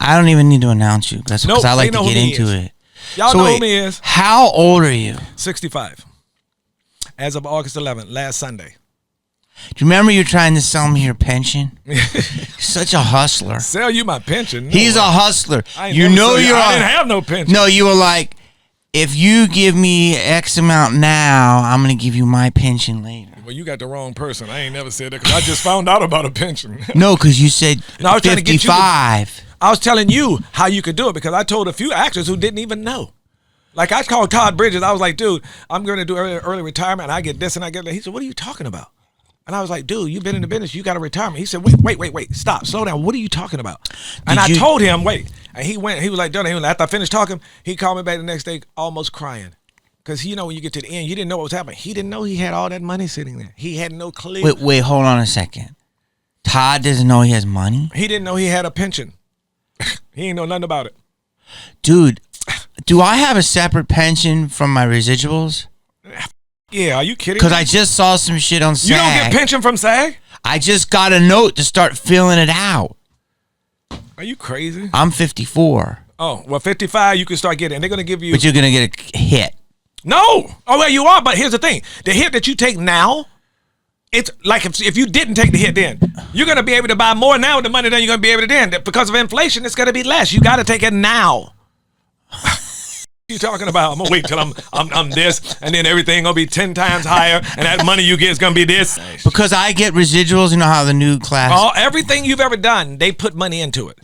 I don't even need to announce you. That's because I like to get into it. Y'all know who he is. How old are you? 65. As of August 11th, last Sunday. Do you remember you trying to sell me your pension? Such a hustler. Sell you my pension? No, He's a hustler. I didn't have no pension. No, you were like, if you give me X amount now, I'm going to give you my pension later. Well, you got the wrong person. I ain't never said that because I just found out about a pension. No, because you said 55. I was telling you how you could do it because I told a few actors who didn't even know. Like I called Todd Bridges. I was like, dude, I'm going to do early retirement and I get this and I get that. He said, what are you talking about? And I was like, dude, you've been in the business. You got a retirement. He said, wait. Stop. Slow down. What are you talking about? And I told him, wait. And he went. He was like, done. After I finished talking, he called me back the next day almost crying. Because, you know, when you get to the end, you didn't know what was happening. He didn't know he had all that money sitting there. He had no clue. Wait, hold on a second. Todd doesn't know he has money? He didn't know he had a pension. He ain't know nothing about it. Dude, do I have a separate pension from my residuals? Yeah, are you kidding? Because I just saw some shit on SAG. You don't get pension from SAG? I just got a note to start filling it out. Are you crazy? I'm 54. Oh, well, 55, you can start getting it. They're going to give you... But you're going to get a hit. No! Oh, well, you are, but here's the thing. The hit that you take now, it's like if you didn't take the hit then, you're going to be able to buy more now with the money than you're going to be able to then. Because of inflation, it's going to be less. You got to take it now. You talking about? I'm gonna wait till I'm this, and then everything gonna be 10 times higher, and that money you get is gonna be this. Because I get residuals. You know how the new class. Everything you've ever done, they put money into it.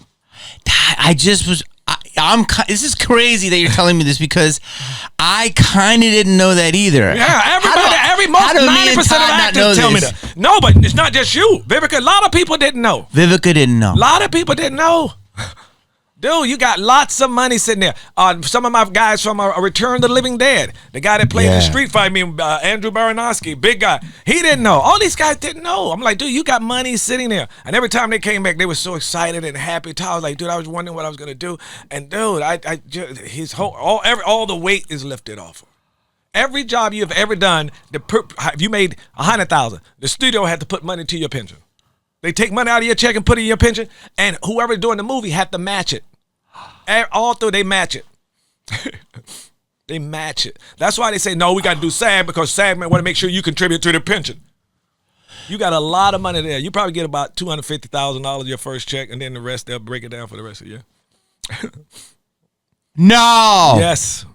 This is crazy that you're telling me this because I kind of didn't know that either. Yeah, most 90% of actors tell me that. No, but it's not just you, Vivica. A lot of people didn't know. Vivica didn't know. A lot of people didn't know. Dude, you got lots of money sitting there. Some of my guys from Return of the Living Dead, the guy that played in the Street Fight, Andrew Baranowski, big guy, he didn't know. All these guys didn't know. I'm like, dude, you got money sitting there. And every time they came back, they were so excited and happy. I was like, dude, I was wondering what I was gonna do. And dude, all the weight is lifted off him. Every job you've ever done, if you made $100,000, the studio had to put money to your pension. They take money out of your check and put it in your pension, and whoever's doing the movie had to match it. All through, they match it. They match it. That's why they say, no, we got to do SAG, because SAG want to make sure you contribute to the pension. You got a lot of money there. You probably get about $250,000 your first check, and then the rest, they'll break it down for the rest of the year. No. Yes.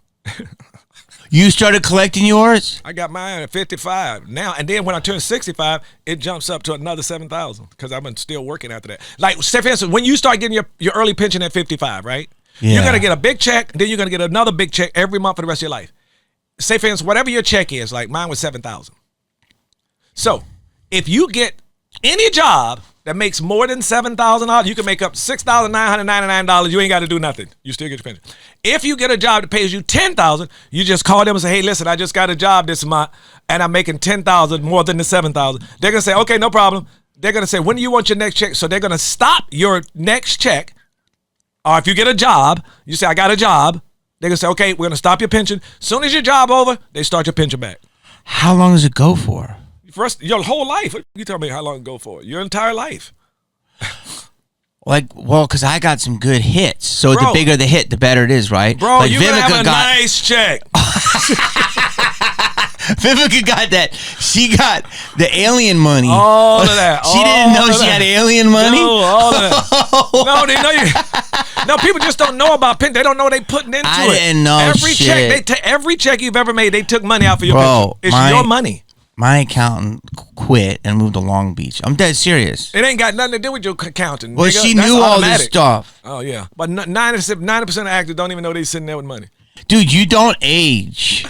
You started collecting yours? I got mine at 55 now, and then when I turn 65, it jumps up to another 7,000 because I've been still working after that. Like, for instance, when you start getting your early pension at 55, right? Yeah. You're gonna get a big check, then you're gonna get another big check every month for the rest of your life. Say, for instance, whatever your check is, like mine was 7,000. So, if you get any job that makes more than $7,000, you can make up $6,999. You ain't got to do nothing. You still get your pension. If you get a job that pays you $10,000, you just call them and say, hey, listen, I just got a job this month, and I'm making $10,000 more than the $7,000. They're gonna say, okay, no problem. They're gonna say, when do you want your next check? So they're gonna stop your next check. Or if you get a job, you say, I got a job. They're gonna say, okay, we're gonna stop your pension. As soon as your job over, they start your pension back. How long does it go for? First, your whole life. You tell me how long it go for? Your entire life. Because I got some good hits. So the bigger the hit, the better it is, right? Bro, you're going to have a nice check. Vivica got that. She got the alien money. All of that. She didn't know she had alien money? No, all of that. No, they know you. No, people just don't know about pension. They don't know what they putting into it. I didn't know every check you've ever made, they took money out for your pension. It's your money. My accountant quit and moved to Long Beach. I'm dead serious. It ain't got nothing to do with your accountant. Well, she knew all this stuff. Oh, yeah. But 90% of actors don't even know they sitting there with money. Dude, you don't age.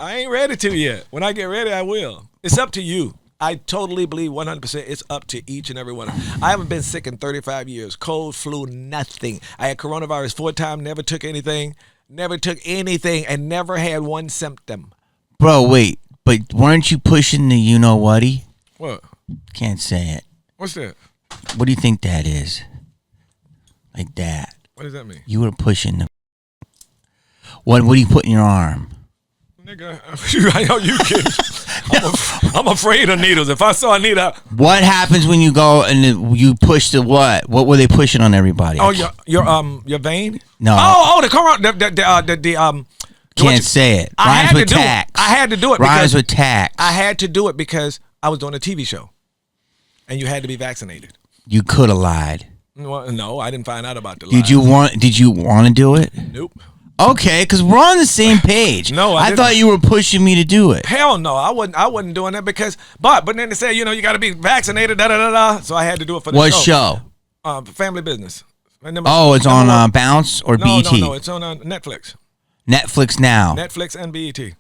I ain't ready to yet. When I get ready, I will. It's up to you. I totally believe 100% it's up to each and every one. I haven't been sick in 35 years. Cold, flu, nothing. I had coronavirus 4 times, never took anything, and never had one symptom. Bro, wait. But weren't you pushing the you-know-whatty? What? Can't say it. What's that? What do you think that is? Like that. What does that mean? You were pushing the... What do you put in your arm? Nigga, I know you kidding. I'm afraid of needles. If I saw a needle, what happens when you go and you push the what? What were they pushing on everybody? Oh, your vein? No. Oh, the Can't say it. Rhymes with tax. I had to do it. Rhymes with tax. I had to do it because I was doing a TV show, and you had to be vaccinated. You could have lied. Well, no, I didn't find out about the lie. Did you want to do it? Nope. Okay, because we're on the same page. No, I thought you were pushing me to do it. Hell no, I wasn't doing that because, but then they said, you got to be vaccinated, da da da da. So I had to do it for the what show? Family Business. It's on Bounce or BET? No, it's on Netflix. Netflix now. Netflix and BET. It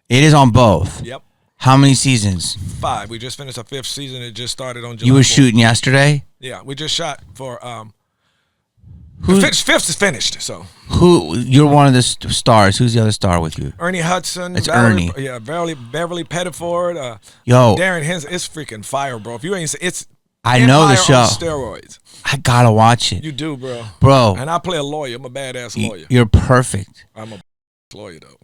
is on both. Yep. How many seasons? 5. We just finished our 5th season. It just started on July. You were 4th. shooting yesterday? Yeah, we just shot for the 5th is finished. So you're one of the stars. Who's the other star with you? Ernie Hudson. It's Ernie. Yeah, Beverly Pettiford. Yo, Darren Henson. It's freaking fire, bro. If you ain't, it's. I know the show. On steroids. I gotta watch it. You do, bro. Bro. And I play a lawyer. I'm a badass lawyer. You're perfect. I'm a lawyer though.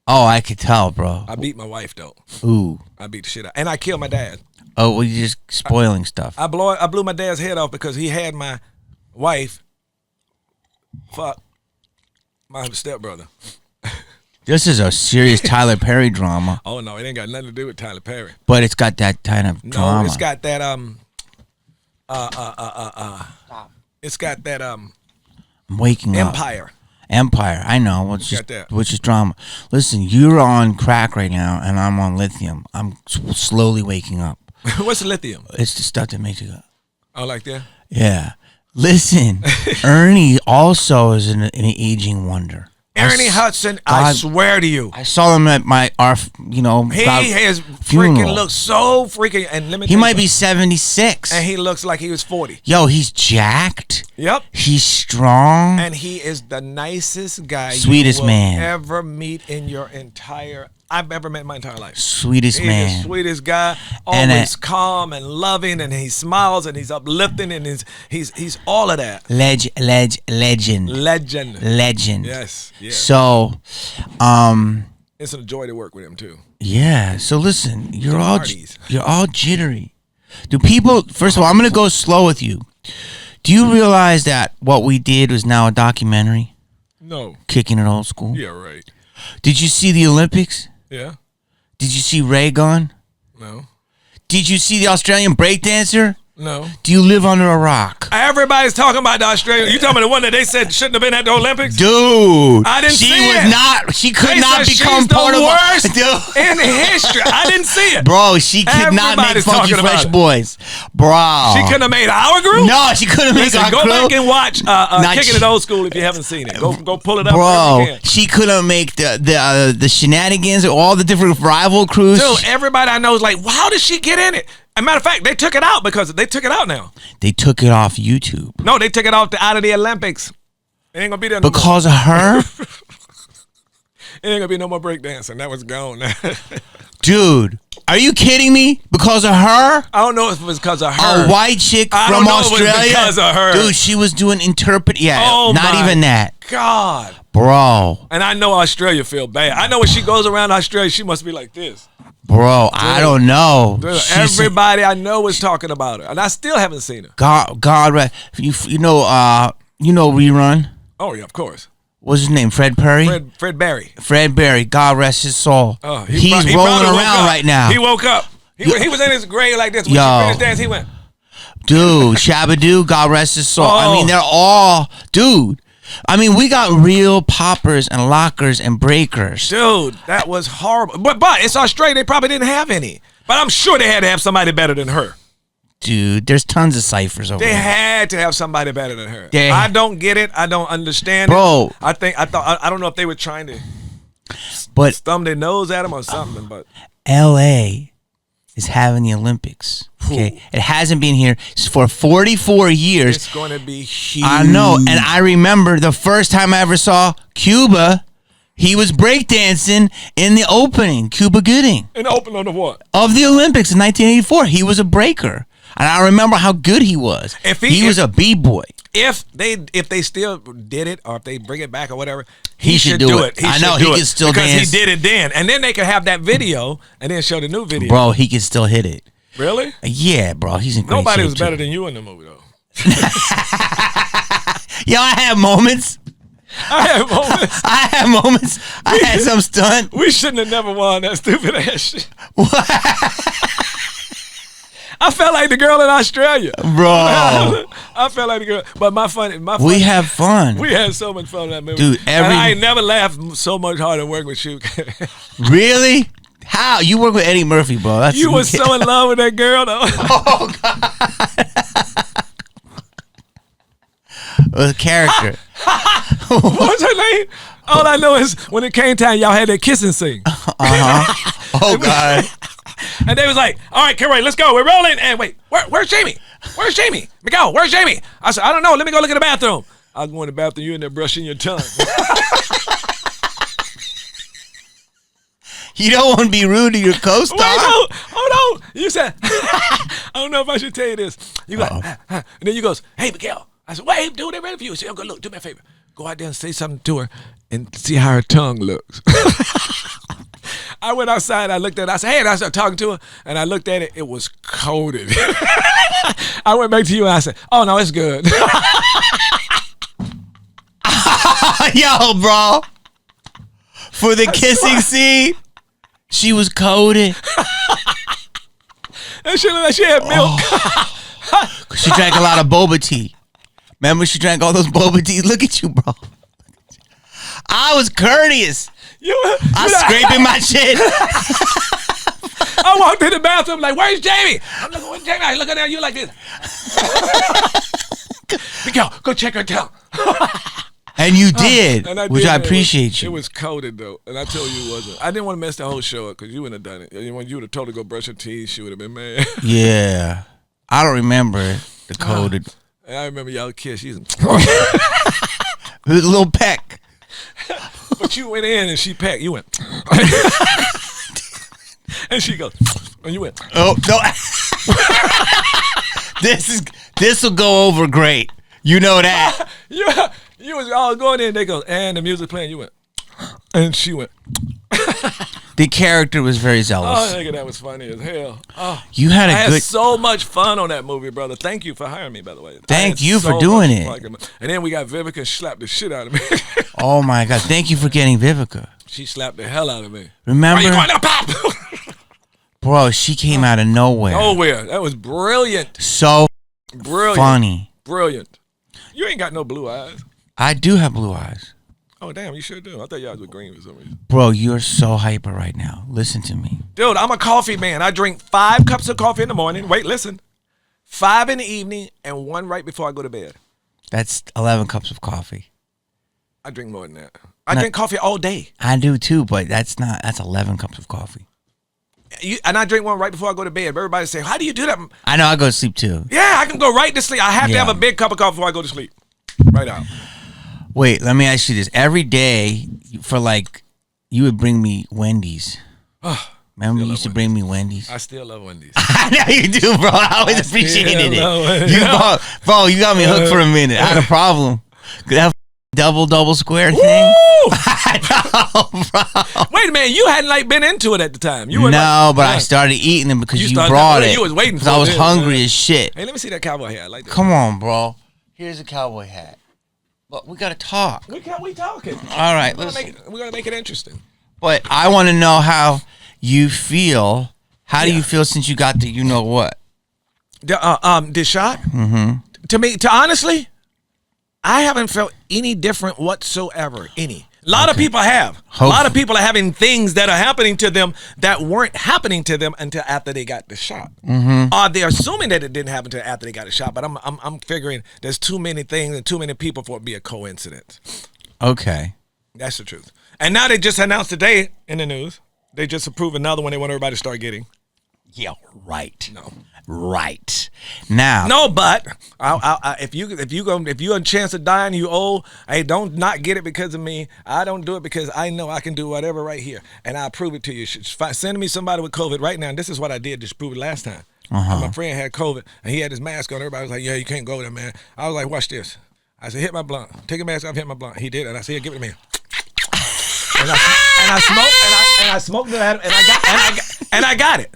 Oh, I could tell, bro. I beat my wife though. Ooh. I beat the shit out, and I killed my dad. Oh, well, you're just spoiling stuff. I blew my dad's head off because he had my wife fuck my stepbrother. This is a serious Tyler Perry drama. Oh no, it ain't got nothing to do with Tyler Perry. But it's got that kind of drama. No, it's got that it's got that I'm waking Empire. up. Empire. I know. Which is drama. Listen, you're on crack right now, and I'm on lithium. I'm slowly waking up. What's lithium? It's the stuff that makes you go. Oh, like that? Yeah. Listen, Ernie also is an aging wonder. Ernie Hudson, I swear to you. I saw him at he has funeral. freaking looks so freaking, and let me he might be 76. And he looks like he was 40. Yo, he's jacked. Yep. He's strong. And he is the nicest guy sweetest you will man ever meet in your I've ever met in my entire life. Sweetest man. He's the sweetest guy. Always calm and loving, and he smiles and he's uplifting, and he's all of that. Legend. Yes. So, it's a joy to work with him too. Yeah. So listen, you're all jittery. Do people? First of all, I'm gonna go slow with you. Do you realize that what we did was now a documentary? No. Kicking it old school. Yeah. Right. Did you see the Olympics? Yeah. Did you see Ray Gun? No. Did you see the Australian breakdancer? No. Do you live under a rock? Everybody's talking about the Australian. You talking about the one that they said shouldn't have been at the Olympics? Dude. I didn't see it. She could not become part of the in history. I didn't see it. Bro, she could not make Funky Fresh Boys. Bro. She couldn't have made our group? No, she couldn't have made our group. Go back and watch Kicking It Old School if you haven't seen it. Go pull it up. Bro, she couldn't make the shenanigans or all the different rival crews. Dude, everybody I know is like, how did she get in it? As a matter of fact, they took it out because they took it out now. They took it off YouTube. No, they took it out of the Olympics. It ain't gonna be there no because more. Of her? It ain't gonna be no more breakdancing. That was gone. Dude, are you kidding me? Because of her? I don't know if it was because of her. A white chick from Australia? It was because of her. Dude, she was doing not even that. God. Bro. And I know Australia feel bad. I know when she goes around Australia, she must be like this. Bro, I don't know. Dude, everybody I know is talking about her, and I still haven't seen her. God, you know Rerun? Oh yeah, of course. What's his name? Fred Perry? Fred Barry. Fred Barry. God rest his soul. He's rolling around right now. He woke up. He was in his grave like this. When she finished dance, he went. Dude, Shabba-Doo, God rest his soul. Oh. I mean, they're all, dude. I mean, we got real poppers and lockers and breakers. Dude, that was horrible. But it's Australia. They probably didn't have any. But I'm sure they had to have somebody better than her. Dude, there's tons of ciphers over there. They had to have somebody better than her. I don't get it. I don't understand Bro. it. I don't know if they were trying to thumb their nose at him or something. But L.A. is having the Olympics. Okay, it hasn't been here for 44 years. It's going to be huge. I know, and I remember the first time I ever saw Cuba. He was breakdancing in the opening, Cuba Gooding. In the opening of what? Of the Olympics in 1984. He was a breaker. And I remember how good he was. He was a B-boy. if they still did it, or if they bring it back or whatever, he should do it. I know he can still because dance. he did it then, and then they could have that video and then show the new video. Bro, he can still hit it. Really? Yeah, bro. He's in great Nobody shape was better too. than you in the movie though. Yo, I have moments. I had moments. I had some stunt. We shouldn't have never won that stupid ass shit. What? I felt like the girl in Australia, bro. I felt like the girl, but we have fun. We had so much fun in that movie, dude. And I ain't never laughed so much harder than working with you. Really? How you work with Eddie Murphy, bro? That's you was so in love with that girl, though. Oh God. A character. What's her name? All I know is when it came time, y'all had that kissing scene. Oh God. And they was like, all right, Carrie, let's go. We're rolling. And wait, where's Jamie? Where's Jamie? Miguel, where's Jamie? I said, I don't know. Let me go look in the bathroom. I was going to the bathroom. You in there brushing your tongue. You don't want to be rude to your co-star. Wait, hold on. You said, I don't know if I should tell you this. You go, and then you goes, hey, Miguel. I said, wait, dude, they're ready for you. She go, look, do me a favor. Go out there and say something to her and see how her tongue looks. I went outside, I looked at it, I said, hey, and I started talking to her, and I looked at it, it was coated. I went back to you and I said, oh, no, it's good. Yo, bro. For the kissing scene, she was coated. That shit looked like she had milk. She drank a lot of boba tea. Remember she drank all those boba teas? Look at you, bro. I was courteous. I was scraping my shit. I walked in the bathroom like, where's Jamie? I'm looking, where's Jamie? I look at you like this. Miguel, go check her tongue. And you did, which did, I appreciate you. It was coated, though, and I told you it wasn't. I didn't want to mess the whole show up because you wouldn't have done it. When you would have told her to go brush her teeth, she would have been mad. Yeah. I don't remember the coated. I remember y'all kissed. She's it was a little peck. But you went in and she pecked. You went. And she goes, and you went. Oh, no. This will go over great. You know that. You was all going in. They go, and the music playing. You went, and she went. The character was very zealous. Oh, nigga, that was funny as hell. Oh, you had I had so much fun on that movie, brother. Thank you for hiring me, by the way. Thank you for doing it. And then we got Vivica slapped the shit out of me. Oh my God! Thank you for getting Vivica. She slapped the hell out of me. Remember? Are you going to pop? Bro, she came out of nowhere. Nowhere. That was brilliant. So brilliant. Funny. Brilliant. You ain't got no blue eyes. I do have blue eyes. Oh, damn, you sure do. I thought y'all was green for some reason. Bro, you're so hyper right now. Listen to me. Dude, I'm a coffee man. I drink 5 cups of coffee in the morning. Wait, listen. 5 in the evening and 1 right before I go to bed. That's 11 cups of coffee. I drink more than that. I drink coffee all day. I do too, but that's 11 cups of coffee. And I drink 1 right before I go to bed. Everybody say, how do you do that? I know, I go to sleep too. Yeah, I can go right to sleep. I have to have a big cup of coffee before I go to sleep. Right out. Wait, let me ask you this. Every day, for like, you would bring me Wendy's. Remember you used to bring me Wendy's? I still love Wendy's. I know you do, bro. I always appreciated it. Bro, you got me hooked for a minute. I had a problem. That double square thing. I know, bro. Wait a minute, you hadn't like been into it at the time. You were I started eating them because you brought it. You was waiting for it. I was hungry as shit. Hey, let me see that cowboy hat. I like that. Come on, bro. Here's a cowboy hat. But we gotta talk. We talking. All right, we're gonna make it interesting. But I want to know how you feel. How do you feel since you got the you know what? The shot. Mm-hmm. To honestly, I haven't felt any different whatsoever. A lot of people have. A lot of people are having things that are happening to them that weren't happening to them until after they got the shot. Mm-hmm. They're assuming that it didn't happen until after they got the shot, but I'm figuring there's too many things and too many people for it to be a coincidence. Okay. That's the truth. And now they just announced today in the news, they just approved another one they want everybody to start getting. Yeah, right. No. Right. Now. No, but if you a chance of dying, you old. Hey, don't not get it because of me. I don't do it because I know I can do whatever right here, and I prove it to you. Send me somebody with COVID right now. And this is what I did to prove it last time. My friend had COVID, and he had his mask on. Everybody was like, "Yeah, you can't go there, man." I was like, "Watch this." I said, hit my blunt. Take a mask off, hit my blunt. He did, and I said, give it to me. And I smoked it at him, and I got it.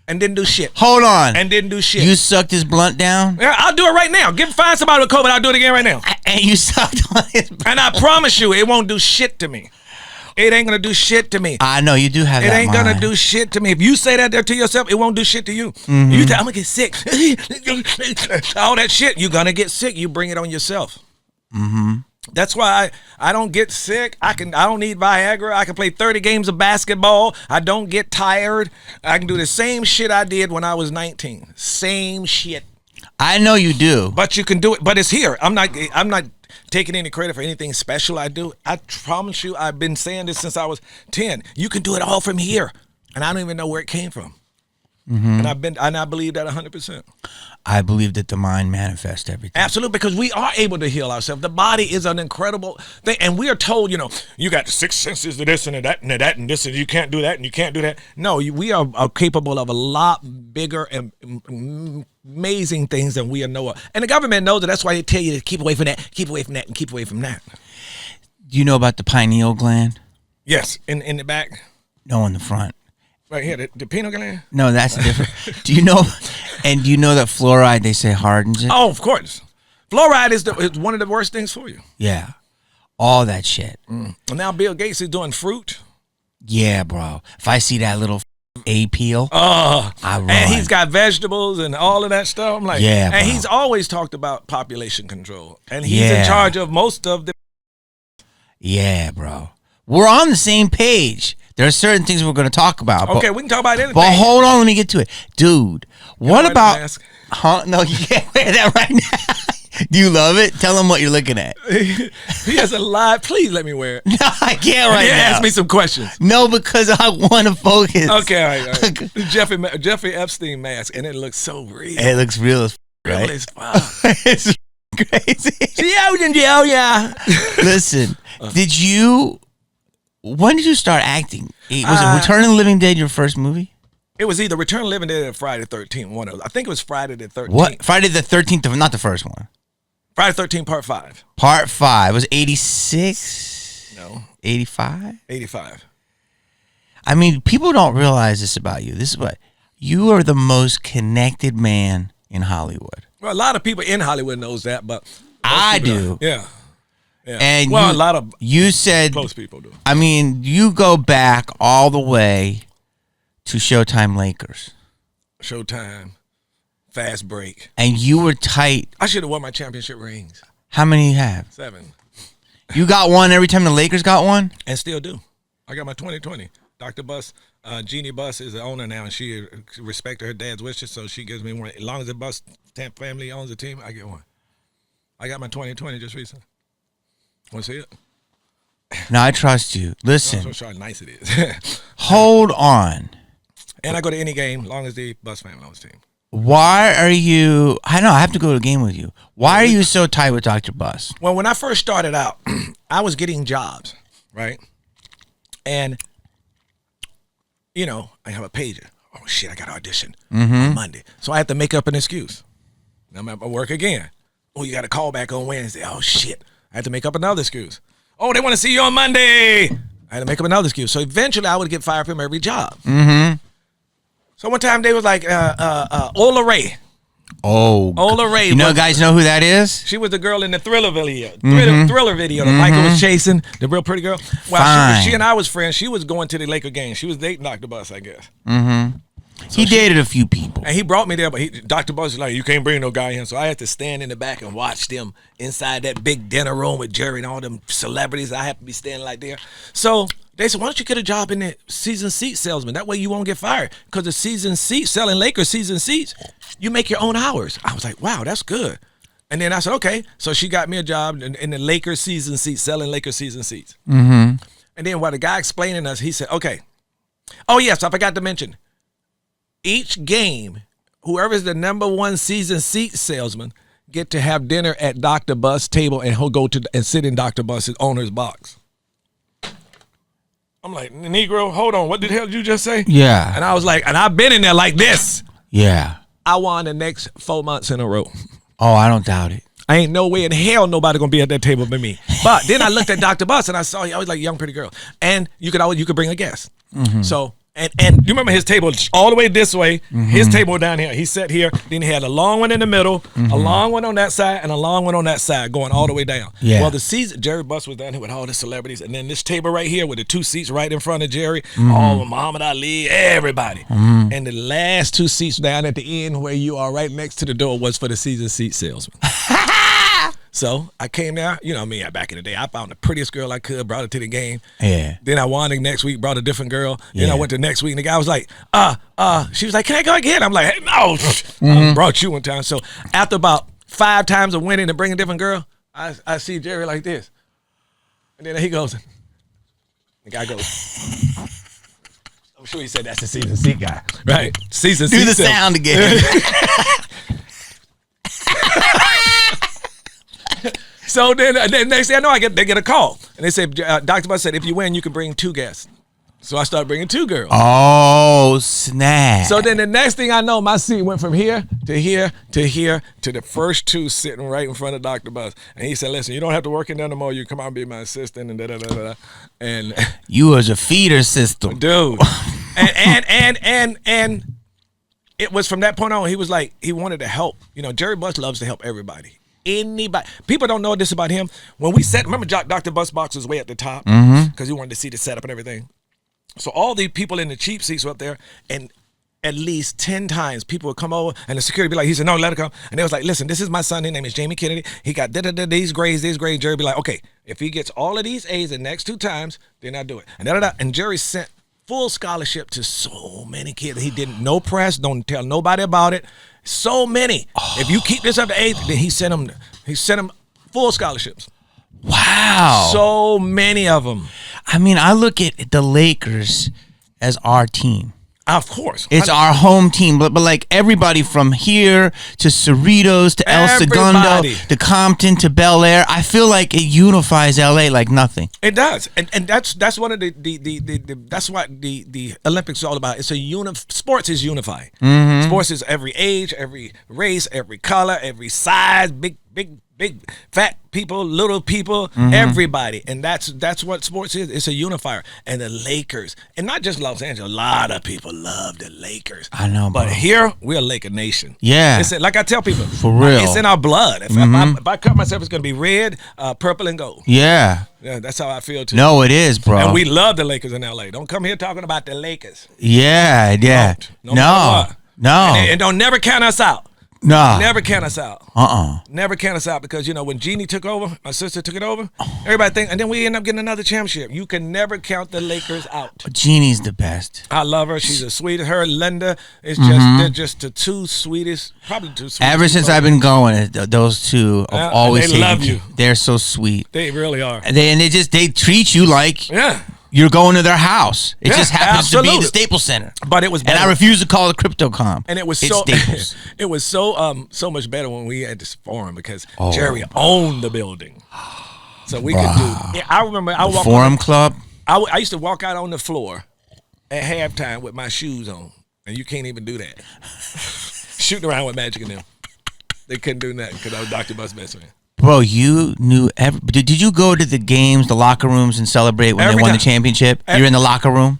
And didn't do shit. Hold on. And didn't do shit. You sucked his blunt down? Yeah, I'll do it right now. Find somebody with COVID, I'll do it again right now. And you sucked on his blunt. And I promise you, it won't do shit to me. It ain't gonna do shit to me. I know, you do have that It ain't mind. gonna do shit to me. If you say that there to yourself, it won't do shit to you. Mm-hmm. You say, I'm gonna get sick. All that shit, you're gonna get sick. You bring it on yourself. Mm-hmm. That's why I don't get sick. I don't need Viagra. I can play 30 games of basketball. I don't get tired. I can do the same shit I did when I was 19. Same shit. I know you do. But you can do it. But it's here. I'm not taking any credit for anything special I do. I promise you, I've been saying this since I was 10. You can do it all from here. And I don't even know where it came from. Mm-hmm. And I believe that 100%. I believe that the mind manifests everything. Absolutely, because we are able to heal ourselves. The body is an incredible thing, and we are told, you got the 6 senses to this and to that and to that and this, and you can't do that and you can't do that. No, we are capable of a lot bigger and amazing things than we know of. And the government knows it. That's why they tell you to keep away from that, keep away from that, and keep away from that. Do you know about the pineal gland? Yes, in the back. No, in the front. Right here, the pineal gland? No, that's different. Do you know that fluoride, they say, hardens it? Oh, of course. Fluoride is one of the worst things for you. Yeah. All that shit. And now Bill Gates is doing fruit. Yeah, bro. If I see that little A peel, I run. And he's got vegetables and all of that stuff. I'm like, yeah, and bro. he's always talked about population control. And he's in charge of most of the... Yeah, bro. We're on the same page. There are certain things we're going to talk about. Okay, we can talk about anything. But hold on, let me get to it. Dude, what about... Huh? No, you can't wear that right now. Do you love it? Tell them what you're looking at. He has a live... Please let me wear it. No, I can't right now. Ask me some questions. No, because I want to focus. Okay, all right. Jeffrey Epstein mask, and it looks so real. It looks real as right? Real as fuck. It's crazy. Yeah. Listen, when did you start acting? Was it Return of the Living Dead your first movie? It was either Return of the Living Dead or Friday the 13th. One of those. I think it was Friday the 13th. What? Friday the 13th, not the first one. Friday the 13th, part 5. Part 5. Was 86? No. 85? 85. I mean, people don't realize this about you. This is what... You are the most connected man in Hollywood. Well, a lot of people in Hollywood knows that, but... I do. Yeah. And a lot of you said close people do. I mean, you go back all the way to Showtime Lakers. Showtime, Fast Break. And you were tight. I should have won my championship rings. How many you have? 7. You got one every time the Lakers got one? And still do. I got my 2020. Dr. Bus, Jeannie Bus is the owner now, and she respected her dad's wishes, so she gives me one. As long as the Bus family owns the team, I get one. I got my 2020 just recently. Want to see it? No, I trust you. Listen. That's how nice it is. Hold on. And I go to any game, as long as the Bus family owns the team. Why are you... I know, I have to go to a game with you. Why are you so tight with Dr. Bus? Well, when I first started out, I was getting jobs, right? And, I have a pager. Oh, shit, I got to audition on Monday. So I had to make up an excuse. I'm at my work again. Oh, you got a call back on Wednesday. Oh, shit. I had to make up another excuse. Oh, they want to see you on Monday. I had to make up another excuse. So eventually I would get fired from every job. Mm-hmm. So one time they was like, Ola Ray. Oh. Ola Ray. You know, guys know who that is? She was the girl in the Thriller video. Thriller video that Michael was chasing. The real pretty girl. Well, she and I was friends. She was going to the Laker game. She was dating Dr. Bus, I guess. Mm-hmm. So he dated a few people. And he brought me there, but Dr. Bus was like, you can't bring no guy in. So I had to stand in the back and watch them inside that big dinner room with Jerry and all them celebrities. I have to be standing like there. So they said, why don't you get a job in the season seat salesman? That way you won't get fired. Because the season seats, selling Lakers season seats, you make your own hours. I was like, wow, that's good. And then I said, okay. So she got me a job in the Lakers season seats, selling Lakers season seats. Mm-hmm. And then while the guy explaining us, he said, okay. Oh, yes, I forgot to mention. Each game, whoever's the number 1 season seat salesman get to have dinner at Dr. Bus' table, and he'll go to and sit in Dr. Bus' owner's box. I'm like, Negro, hold on. What the hell did you just say? Yeah. And I was like, and I've been in there like this. Yeah. I won the next 4 months in a row. Oh, I don't doubt it. I ain't no way in hell nobody gonna be at that table but me. But then I looked at Dr. Bus and I saw he always like young pretty girl, and you could bring a guest. So. And you remember his table all the way this way, his table down here. He sat here, then he had a long one in the middle, a long one on that side, and a long one on that side going all the way down. Yeah. Well, the seats, Jerry Buss was down here with all the celebrities, and then this table right here with the 2 seats right in front of Jerry, all of Muhammad Ali, everybody. And the last 2 seats down at the end where you are right next to the door was for the season seat salesman. So I came there, you know me, back in the day, I found the prettiest girl I could, brought her to the game. Yeah. Then I won the next week, brought a different girl. Then I went to the next week, and the guy was like, she was like, can I go again? I'm like, hey, no, I brought you one time. So after about 5 times of winning and bringing a different girl, I see Jerry like this. And then he goes, the guy goes, I'm sure he said that's the season seat guy. Right. Season seat. Do the sound again. So then next thing I know, they get a call. And they say, Dr. Bus said, if you win, you can bring 2 guests. So I started bringing 2 girls. Oh, snap. So then the next thing I know, my seat went from here to here to here to the first 2 sitting right in front of Dr. Bus. And he said, listen, you don't have to work in there no more. You come out and be my assistant and da-da-da-da-da. And you was a feeder system. Dude. and it was from that point on, he was like, he wanted to help. You know, Jerry Buss loves to help everybody. Anybody. People don't know this about him. When we remember Dr. Bus box was way at the top because he wanted to see the setup and everything. So all the people in the cheap seats were up there, and at least 10 times people would come over, and the security would be like, he said, no, let her come. And they was like, listen, this is my son. His name is Jamie Kennedy. He got these grades. Jerry would be like, okay, if he gets all of these A's the next 2 times, then I do it. And Jerry sent full scholarship to so many kids. He didn't, no press, don't tell nobody about it. So many. If you keep this up to 8, then he sent them full scholarships. Wow. So many of them. I mean, I look at the Lakers as our team. Of course. It's our home team, but like everybody from here to Cerritos to El Segundo to Compton to Bel Air, I feel like it unifies LA like nothing. It does. And that's one of that's what the Olympics is all about. It's sports is unifying. Sports is every age, every race, every color, every size, big fat people, little people, everybody. And that's what sports is. It's a unifier. And the Lakers, and not just Los Angeles, a lot of people love the Lakers. I know, but bro. here, we're a Laker nation. Yeah. It's like I tell people, for real. It's in our blood. If I cut myself, it's going to be red, purple, and gold. Yeah. Yeah, that's how I feel too. No, it is, bro. And we love the Lakers in LA. Don't come here talking about the Lakers. Yeah. No. And don't never count us out. No. Never count us out. Never count us out because, you know, when Jeannie took over, my sister took it over, everybody think, and then we end up getting another championship. You can never count the Lakers out. Jeannie's the best. I love her. She's the sweetest. Her and Linda is just, they're just the 2 sweetest, probably 2 sweetest. Ever since I've been going, those 2 have always they love you. They're so sweet. They really are. They treat you like you're going to their house. It just happens to be the Staples Center. But it was better. And I refuse to call it CryptoCom. And it was Staples. It was so much better when we had this forum because Jerry owned the building. So we could do. I remember I walked Forum Club. I used to walk out on the floor at halftime with my shoes on, and you can't even do that. Shooting around with Magic and them. They couldn't do nothing because I was Dr. Bus best friend. Bro, you knew did you go to the games, the locker rooms, and celebrate when they won the championship? You're in the locker room?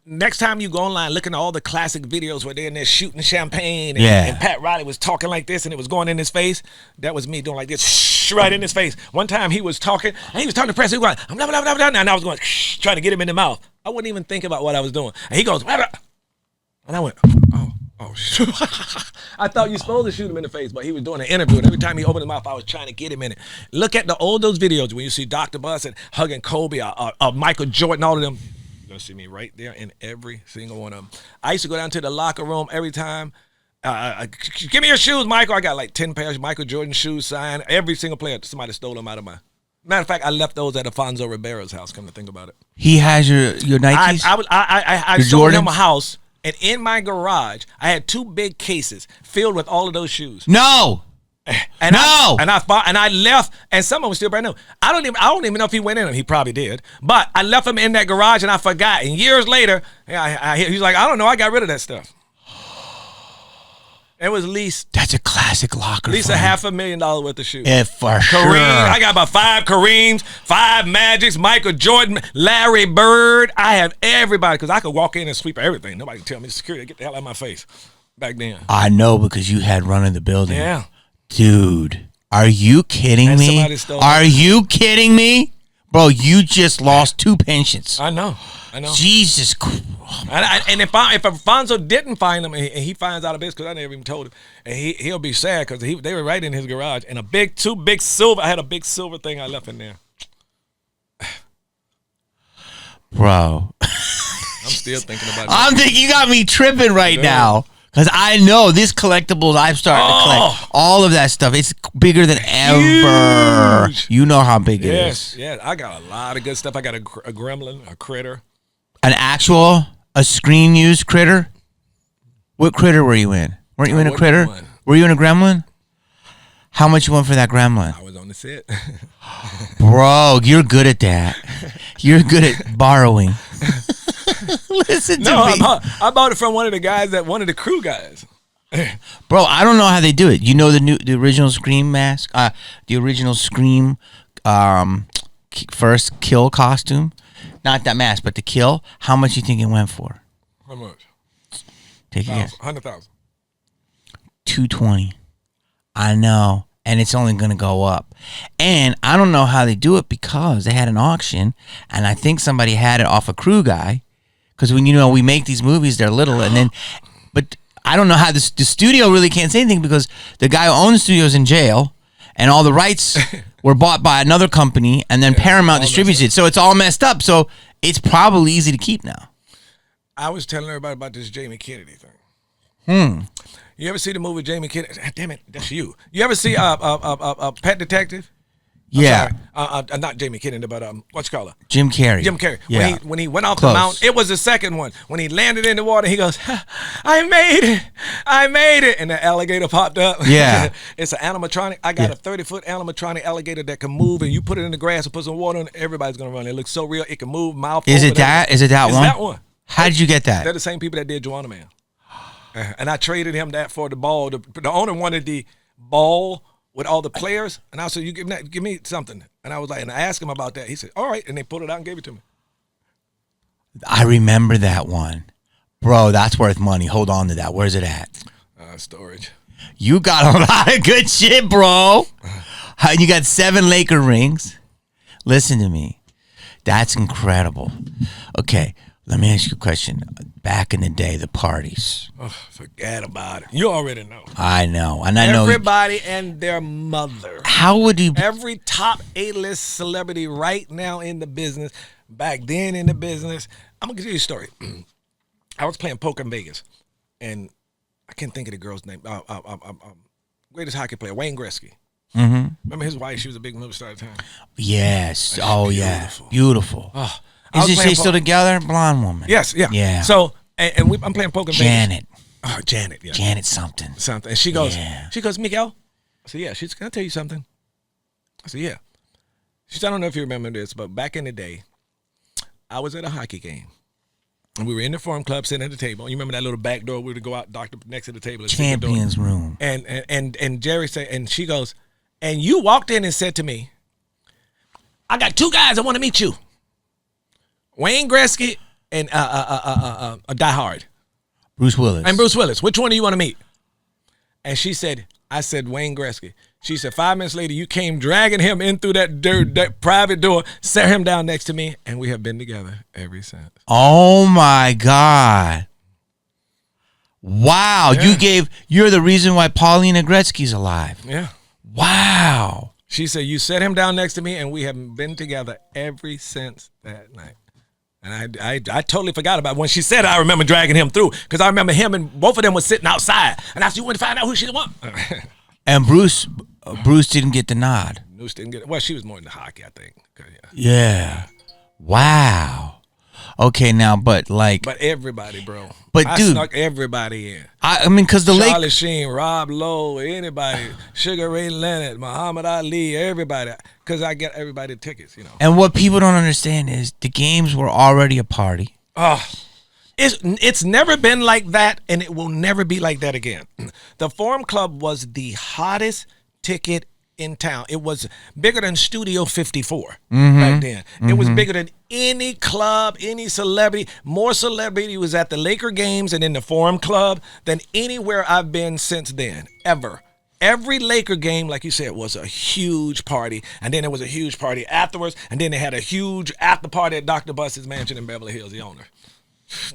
Next time you go online, looking at all the classic videos where they're in there shooting champagne and Pat Riley was talking like this and it was going in his face, that was me doing like this, right in his face. One time he was talking, and he was talking to the press, he was going, blah, blah, blah, blah, and I was going, trying to get him in the mouth. I wouldn't even think about what I was doing. And he goes, blah, blah. And I went, oh, I thought you were supposed to shoot him in the face, but he was doing an interview, and every time he opened his mouth, I was trying to get him in it. Look at all those videos when you see Dr. Bus and hugging Kobe, Michael Jordan, all of them. You're going to see me right there in every single one of them. I used to go down to the locker room every time. Give me your shoes, Michael. I got like 10 pairs of Michael Jordan shoes signed. Every single player, somebody stole them out of my. Matter of fact, I left those at Alfonso Ribero's house, come to think about it. He has your Nikes? I showed him a house. And in my garage, I had 2 big cases filled with all of those shoes. No. And I left, and some of them still brand new. I don't even know if he went in them. He probably did. But I left them in that garage, and I forgot. And years later, he's like, I don't know. I got rid of that stuff. It was at least. That's a classic locker. At least $500,000 worth of shoes. Yeah, for sure. I got about 5 Kareems, 5 Magics, Michael Jordan, Larry Bird. I have everybody because I could walk in and sweep everything. Nobody can tell me security. Get the hell out of my face. Back then. I know because you had run in the building. Yeah. Dude. Are you kidding me? Are you kidding me? Bro, you just lost 2 pensions. I know. Jesus Christ. And if Alfonso didn't find him and he finds out of this, because I never even told him, and he'll be sad because they were right in his garage. And two big silver, I had a big silver thing I left in there. Bro. I'm still thinking about it. I'm thinking you got me tripping right now. Because I know this collectibles I've started to collect. All of that stuff. It's bigger than ever. Huge. You know how big it is. Yeah, I got a lot of good stuff. I got a gremlin, a critter. A screen used critter? What critter were you in? Weren't you in a critter? Were you in a gremlin? How much you want for that gremlin? I was on the set. Bro, you're good at that. You're good at borrowing. Listen to me. I bought it from one of the crew guys. Bro, I don't know how they do it. You know the original Scream mask? The original Scream first kill costume? Not that mask, but the kill. How much you think it went for? How much? Take a guess. 100,000. $220. I know. And it's only going to go up. And I don't know how they do it because they had an auction, and I think somebody had it off a crew guy. Because when we make these movies, they're little, and then, but I don't know how the studio really can't say anything because the guy who owns the studio is in jail, and all the rights were bought by another company, and then Paramount distributes it, so it's all messed up. So it's probably easy to keep now. I was telling everybody about this Jamie Kennedy thing. You ever see the movie Jamie Kennedy? Damn it, that's you. You ever see Pet Detective? Yeah. Not Jamie Kennedy, but what you call her? Jim Carrey. Jim Carrey. Yeah. When he went off the mountain, it was the second one. When he landed in the water, he goes, I made it. And the alligator popped up. Yeah. It's an animatronic. I got a 30-foot animatronic alligator that can move, and you put it in the grass and put some water in it, everybody's going to run. It looks so real. It can move, mouth open. Is it that one? It's that one. How did you get that? They're the same people that did Joanna Man. And I traded him that for the ball. The owner wanted the ball with all the players, and I said, "You give me something." And I was like, and I asked him about that. He said, "All right," and they pulled it out and gave it to me. I remember that one, bro. That's worth money. Hold on to that. Where's it at? Storage. You got a lot of good shit, bro. You got 7 Laker rings. Listen to me. That's incredible. Okay, let me ask you a question. Back in the day, the parties. Oh, forget about it. You already know. I know. And I know. Everybody and their mother. How would you... Every top A-list celebrity right now in the business, back then in the business. I'm going to give you a story. I was playing poker in Vegas, and I can't think of the girl's name. Greatest hockey player, Wayne Gretzky. Mm-hmm. Remember his wife? She was a big movie star at the time. Yes. Beautiful. Yeah. Beautiful. Oh. Is she still together? Blonde woman. Yes, yeah. Yeah. So, I'm playing poker. Janet. Oh, Janet, yeah. Janet something. And she goes, Miguel? I said, yeah. She said, can I tell you something? I said, yeah. She said, I don't know if you remember this, but back in the day, I was at a hockey game. And we were in the Forum Club sitting at the table. You remember that little back door? We would go out, doctor next to the table. Champions room. And Jerry said, and she goes, and you walked in and said to me, I got 2 guys I want to meet you. Wayne Gretzky and a Die Hard. Bruce Willis. And Bruce Willis. Which one do you want to meet? And I said Wayne Gretzky. She said 5 minutes later, you came dragging him in through that private door, sat him down next to me, and we have been together ever since. Oh my God. Wow. Yeah. You're the reason why Paulina Gretzky's alive. Yeah. Wow. She said, you set him down next to me, and we have been together ever since that night. And I totally forgot about it. When she said it, I remember dragging him through because I remember him and both of them were sitting outside. And I said, you want to find out who she want? And Bruce didn't get the nod. Bruce didn't get it. Well, she was more into hockey, I think. Yeah. Wow. Okay, now, but everybody, bro. But I dude, snuck everybody in. I mean, because Charlie Sheen, Rob Lowe, anybody, Sugar Ray Leonard, Muhammad Ali, everybody, because I get everybody tickets, And what people don't understand is the games were already a party. Oh, It's never been like that, and it will never be like that again. The Forum Club was the hottest ticket in town. It was bigger than Studio 54 back then. It was bigger than any club, any celebrity. More celebrity was at the Laker games and in the Forum Club than anywhere I've been since then, ever. Every Laker game, like you said, was a huge party, and then there was a huge party afterwards, and then they had a huge after party at Dr. Bus's mansion in Beverly Hills, the owner.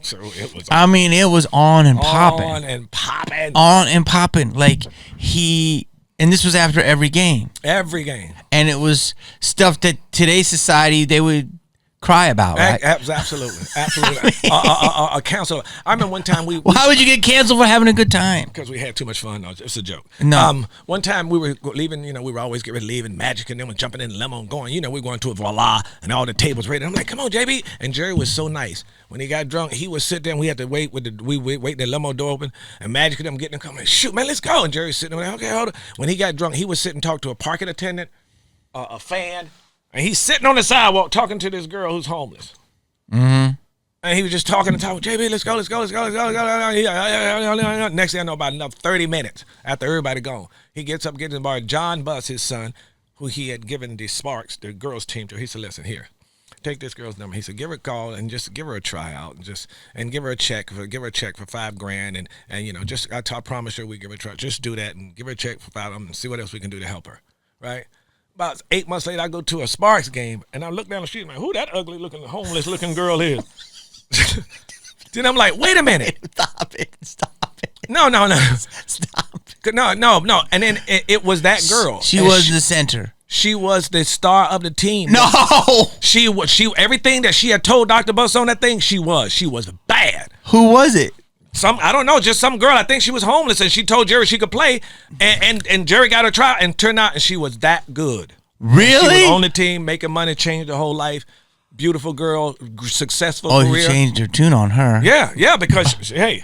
So it was. I mean, it was on and popping. On and popping. On and popping. Like and this was after every game. Every game. And it was stuff that today's society, they would cry about, right? Absolutely. A counselor. I remember one time we how would you get canceled for having a good time? Because we had too much fun. No, it's a joke. No. One time we were leaving, we were always getting ready to leave in Magic, and then we're jumping in the limo and going, we were going to a Voila, and all the tables ready. I'm like, come on, JB. And Jerry was so nice. When he got drunk, he would sit there and we had to wait wait the limo door open, and Magic and them getting come like, shoot, man, let's go. And Jerry's sitting there, like, okay, hold on. When he got drunk, he would sit and talk to a parking attendant, a fan, and he's sitting on the sidewalk talking to this girl who's homeless. And he was just talking and talking. JB, let's go. Next thing I know, about another 30 minutes after everybody gone, he gets up, gets in the bar. John Buss, his son, who he had given the Sparks, the girls' team to, he said, listen, here, take this girl's number. He said, give her a call and just give her a tryout and give her a check for $5,000 and just I promise her we give her a try. Just do that and give her a check for $5,000 and see what else we can do to help her, right? About 8 months later, I go to a Sparks game, and I look down the street, and I'm like, who that ugly-looking, homeless-looking girl is? Then I'm like, wait a minute. Stop it. No. Stop. No. And then it was that girl. She was the center. She was the star of the team. No. She everything that she had told Dr. Buss on that thing, she was bad. Who was it? I don't know, just some girl. I think she was homeless, and she told Jerry she could play, and Jerry got her try, and turned out, and she was that good. Really? She was on the team, making money, changed her whole life. Beautiful girl, successful career. Oh, you changed your tune on her. Yeah, because, hey,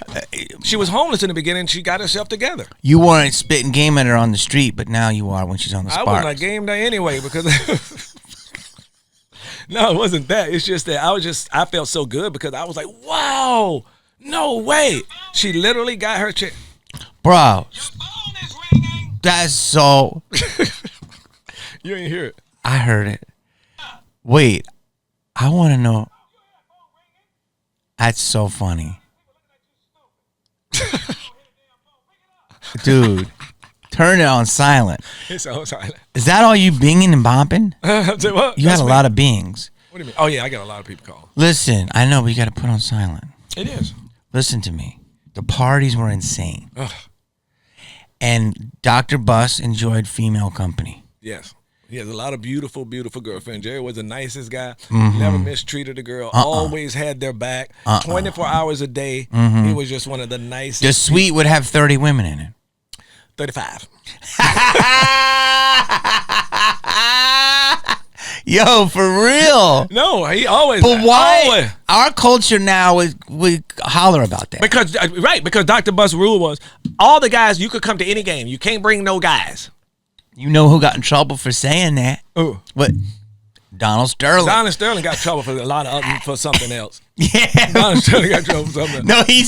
she was homeless in the beginning. She got herself together. You weren't spitting game at her on the street, but now you are when she's on the Sparks. I wasn't a game day anyway, because... No, it wasn't that. It's just that I felt so good because I was like, wow. No way. She literally got her check. Bro. That's so. You didn't hear it. I heard it. Wait. I want to know. That's so funny. Dude. Turn it on silent. It's on silent. Is that all you binging and bopping? What? You had a lot of bings. What do you mean? Oh, yeah, I got a lot of people calling. Listen, I know, but you got to put on silent. It is. Listen to me. The parties were insane. Ugh. And Dr. Buss enjoyed female company. Yes. He has a lot of beautiful, beautiful girlfriends. Jerry was the nicest guy. Never mistreated a girl. Always had their back. 24 hours a day. He was just one of the nicest. The suite would have 30 women in it. 35. Yo, for real. No, he always. But why? Always. Our culture now we holler about that. Because Dr. Buss' rule was all the guys, you could come to any game. You can't bring no guys. You know who got in trouble for saying that? Ooh. What? Donald Sterling. Donald Sterling got in trouble for for something else. Yeah. Donald Sterling got in trouble for something else. No, he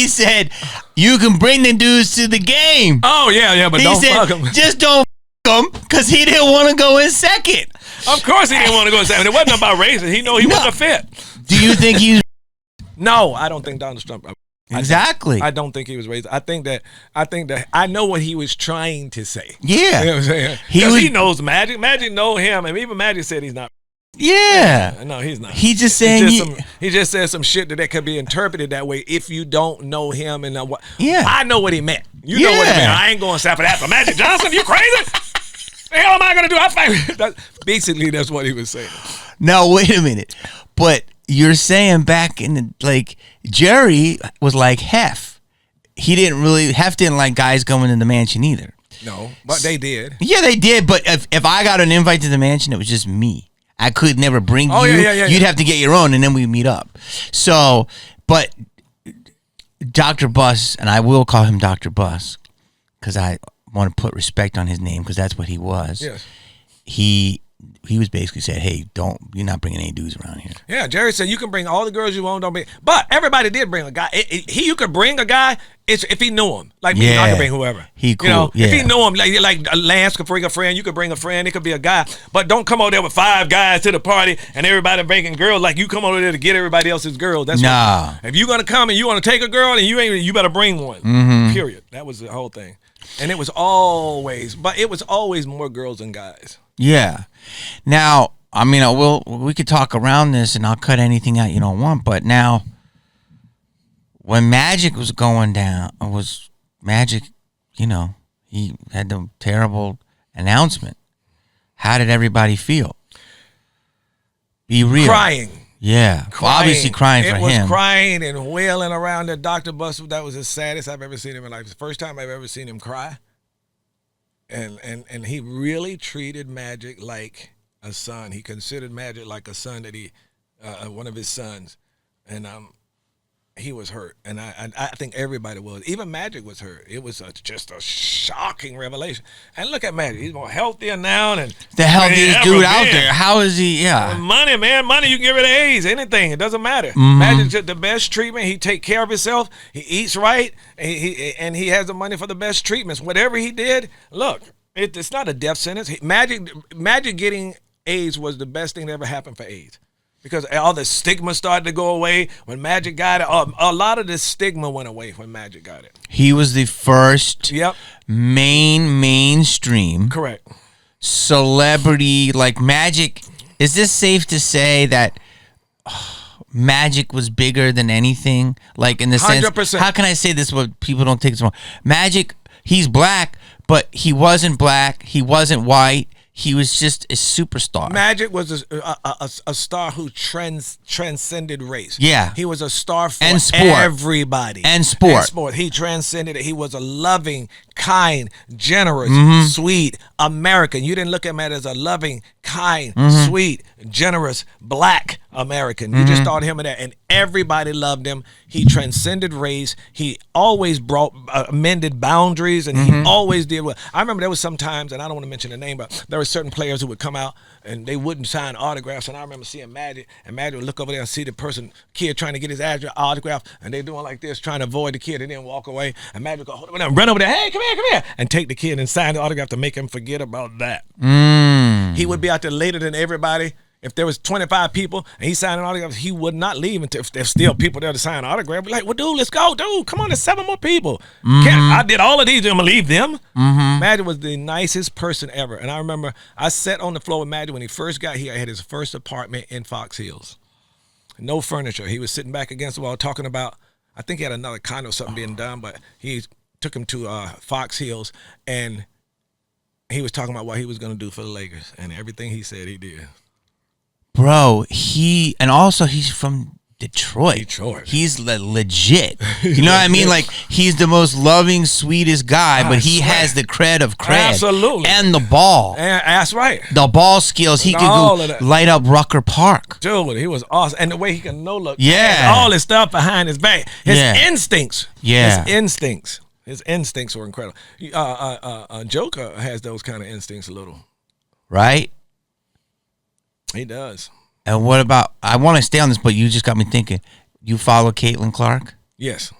said, you can bring the dudes to the game. Oh, yeah, but don't fuck them. Just don't fuck them, because he didn't want to go in second. Of course he didn't want to go in second. It wasn't about racism. He knew he wasn't a fit. Do you think he's... No, I don't think Donald Trump... Exactly. I don't think he was racist. I think that I know what he was trying to say. Yeah. You know what I'm saying? Because he knows Magic. Magic know him, and even Magic said he's not. Yeah. No, he's not. He's just saying... He just said some shit that could be interpreted that way if you don't know him. And what. Yeah. I know what he meant. You know what he meant. I ain't going to stop it after Magic Johnson. You crazy? The hell am I going to do? Basically, that's what he was saying. No, wait a minute. But you're saying back in the, Jerry was like Hef. Hef didn't like guys going in the mansion either. No, but they did. Yeah, they did. But if I got an invite to the mansion, it was just me. I could never bring you. Yeah. You'd have to get your own, and then we meet up. So, but Dr. Buss, and I will call him Dr. Buss, because I want to put respect on his name, because that's what he was. Yes. He he was basically said, hey, you're not bringing any dudes around here. Yeah, Jerry said you can bring all the girls you want, don't bring. But everybody did bring a guy. You could bring a guy if he knew him. Like me, I could bring whoever. He cool. If he knew him, like Lance could bring a friend, you could bring a friend. It could be a guy. But don't come over there with 5 guys to the party and everybody bringing girls. Like you come over there to get everybody else's girls. That's if you're gonna come and you want to take a girl and you better bring one. Mm-hmm. Period. That was the whole thing. And it was always more girls than guys. Yeah. Now, I mean, we could talk around this, and I'll cut anything out you don't want. But now, when Magic was going down, Magic, he had the terrible announcement. How did everybody feel? Be real. Crying. Yeah. Well, obviously crying for him. It was crying and wailing around the doctor bus. That was the saddest I've ever seen him in life. It's the first time I've ever seen him cry. And he really treated Magic like a son. He considered Magic like a son that one of his sons. And he was hurt. And I think everybody was. Even Magic was hurt. It was just a shocking revelation. And look at Magic. He's more healthier now than the healthiest dude out there. How is he? Yeah. Money, man. Money, you can get rid of AIDS. Anything. It doesn't matter. Mm-hmm. Magic's just the best treatment. He take care of himself. He eats right. And he has the money for the best treatments. Whatever he did, look, it's not a death sentence. Magic getting AIDS was the best thing that ever happened for AIDS. Because all the stigma started to go away when Magic got it. A lot of the stigma went away when Magic got it. He was the first mainstream celebrity, like Magic. Is this safe to say that Magic was bigger than anything? Like in the 100%. Sense, how can I say this but people don't take it wrong? Magic, he's black, but he wasn't black. He wasn't white. He was just a superstar. Magic was a star who transcended race. Yeah. He was a star for everybody. And sport. He transcended it. He was a loving, kind, generous, sweet American. You didn't look at him as a loving, kind, sweet, generous, black American. You just thought him of that. And everybody loved him. He transcended race. He always mended boundaries, and he always did well. I remember there was some times, and I don't want to mention the name, but there were certain players who would come out and they wouldn't sign autographs. And I remember seeing Magic, and Magic would look over there and see the kid trying to get his autograph, and they doing like this, trying to avoid the kid, and then walk away. And Magic would hold him and run over there, hey, come here, and take the kid and sign the autograph to make him forget about that. He would be out there later than everybody. If there was 25 people and he signed an autograph, he would not leave until if there's still people there to sign an autograph. Be like, well, dude, let's go, dude. Come on, there's 7 more people. I did all of these. I'm gonna leave them. Magic was the nicest person ever. And I remember I sat on the floor with Magic when he first got here. I had his first apartment in Fox Hills. No furniture. He was sitting back against the wall talking about, I think he had another condo or something being done, but he took him to Fox Hills, and he was talking about what he was going to do for the Lakers, and everything he said he did. Bro, he's from Detroit. He's legit. You know what I mean? Like, he's the most loving, sweetest guy, but he has the cred of cred. Absolutely. And the ball. That's right. The ball skills. He could go light up Rucker Park. Dude, he was awesome. And the way he can no-look. Yeah. All his stuff behind his back. His instincts. Yeah. His instincts were incredible. Joker has those kind of instincts a little. Right? He does. And what about, I want to stay on this, but you just got me thinking. You follow Caitlin Clark? Yes.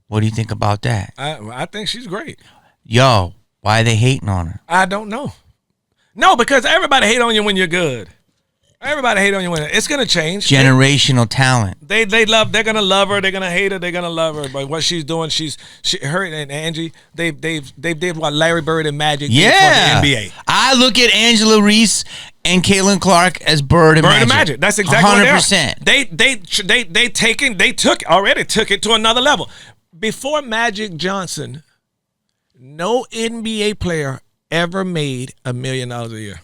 What do you think about that? I think she's great. Yo, why are they hating on her? I don't know. No, because everybody hate on you when you're good. Everybody hate on you when it's gonna change. Generational talent. They're gonna love her. They're gonna hate her. They're gonna love her. But what she's doing, her and Angie, they did what Larry Bird and Magic did for the NBA. I look at Angela Reese and Caitlin Clark as Bird and Magic. That's exactly 100%. They took it to another level. Before Magic Johnson, no NBA player ever made $1 million a year.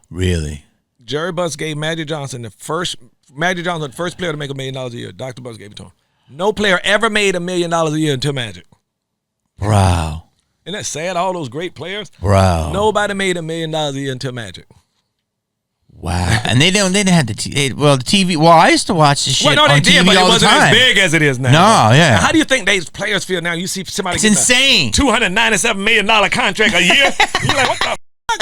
Really? Jerry Buss gave Magic Johnson the first player to make $1 million a year. Dr. Buss gave it to him. No player ever made $1 million a year until Magic. Wow. Isn't that sad? All those great players. Wow. Nobody made $1 million a year until Magic. Wow. And they didn't have the TV. Well, I used to watch this shit on TV but all it wasn't the time. as big as it is now. No, yeah. How do you think these players feel now? You see somebody getting insane. $297 million contract a year. You're like, what the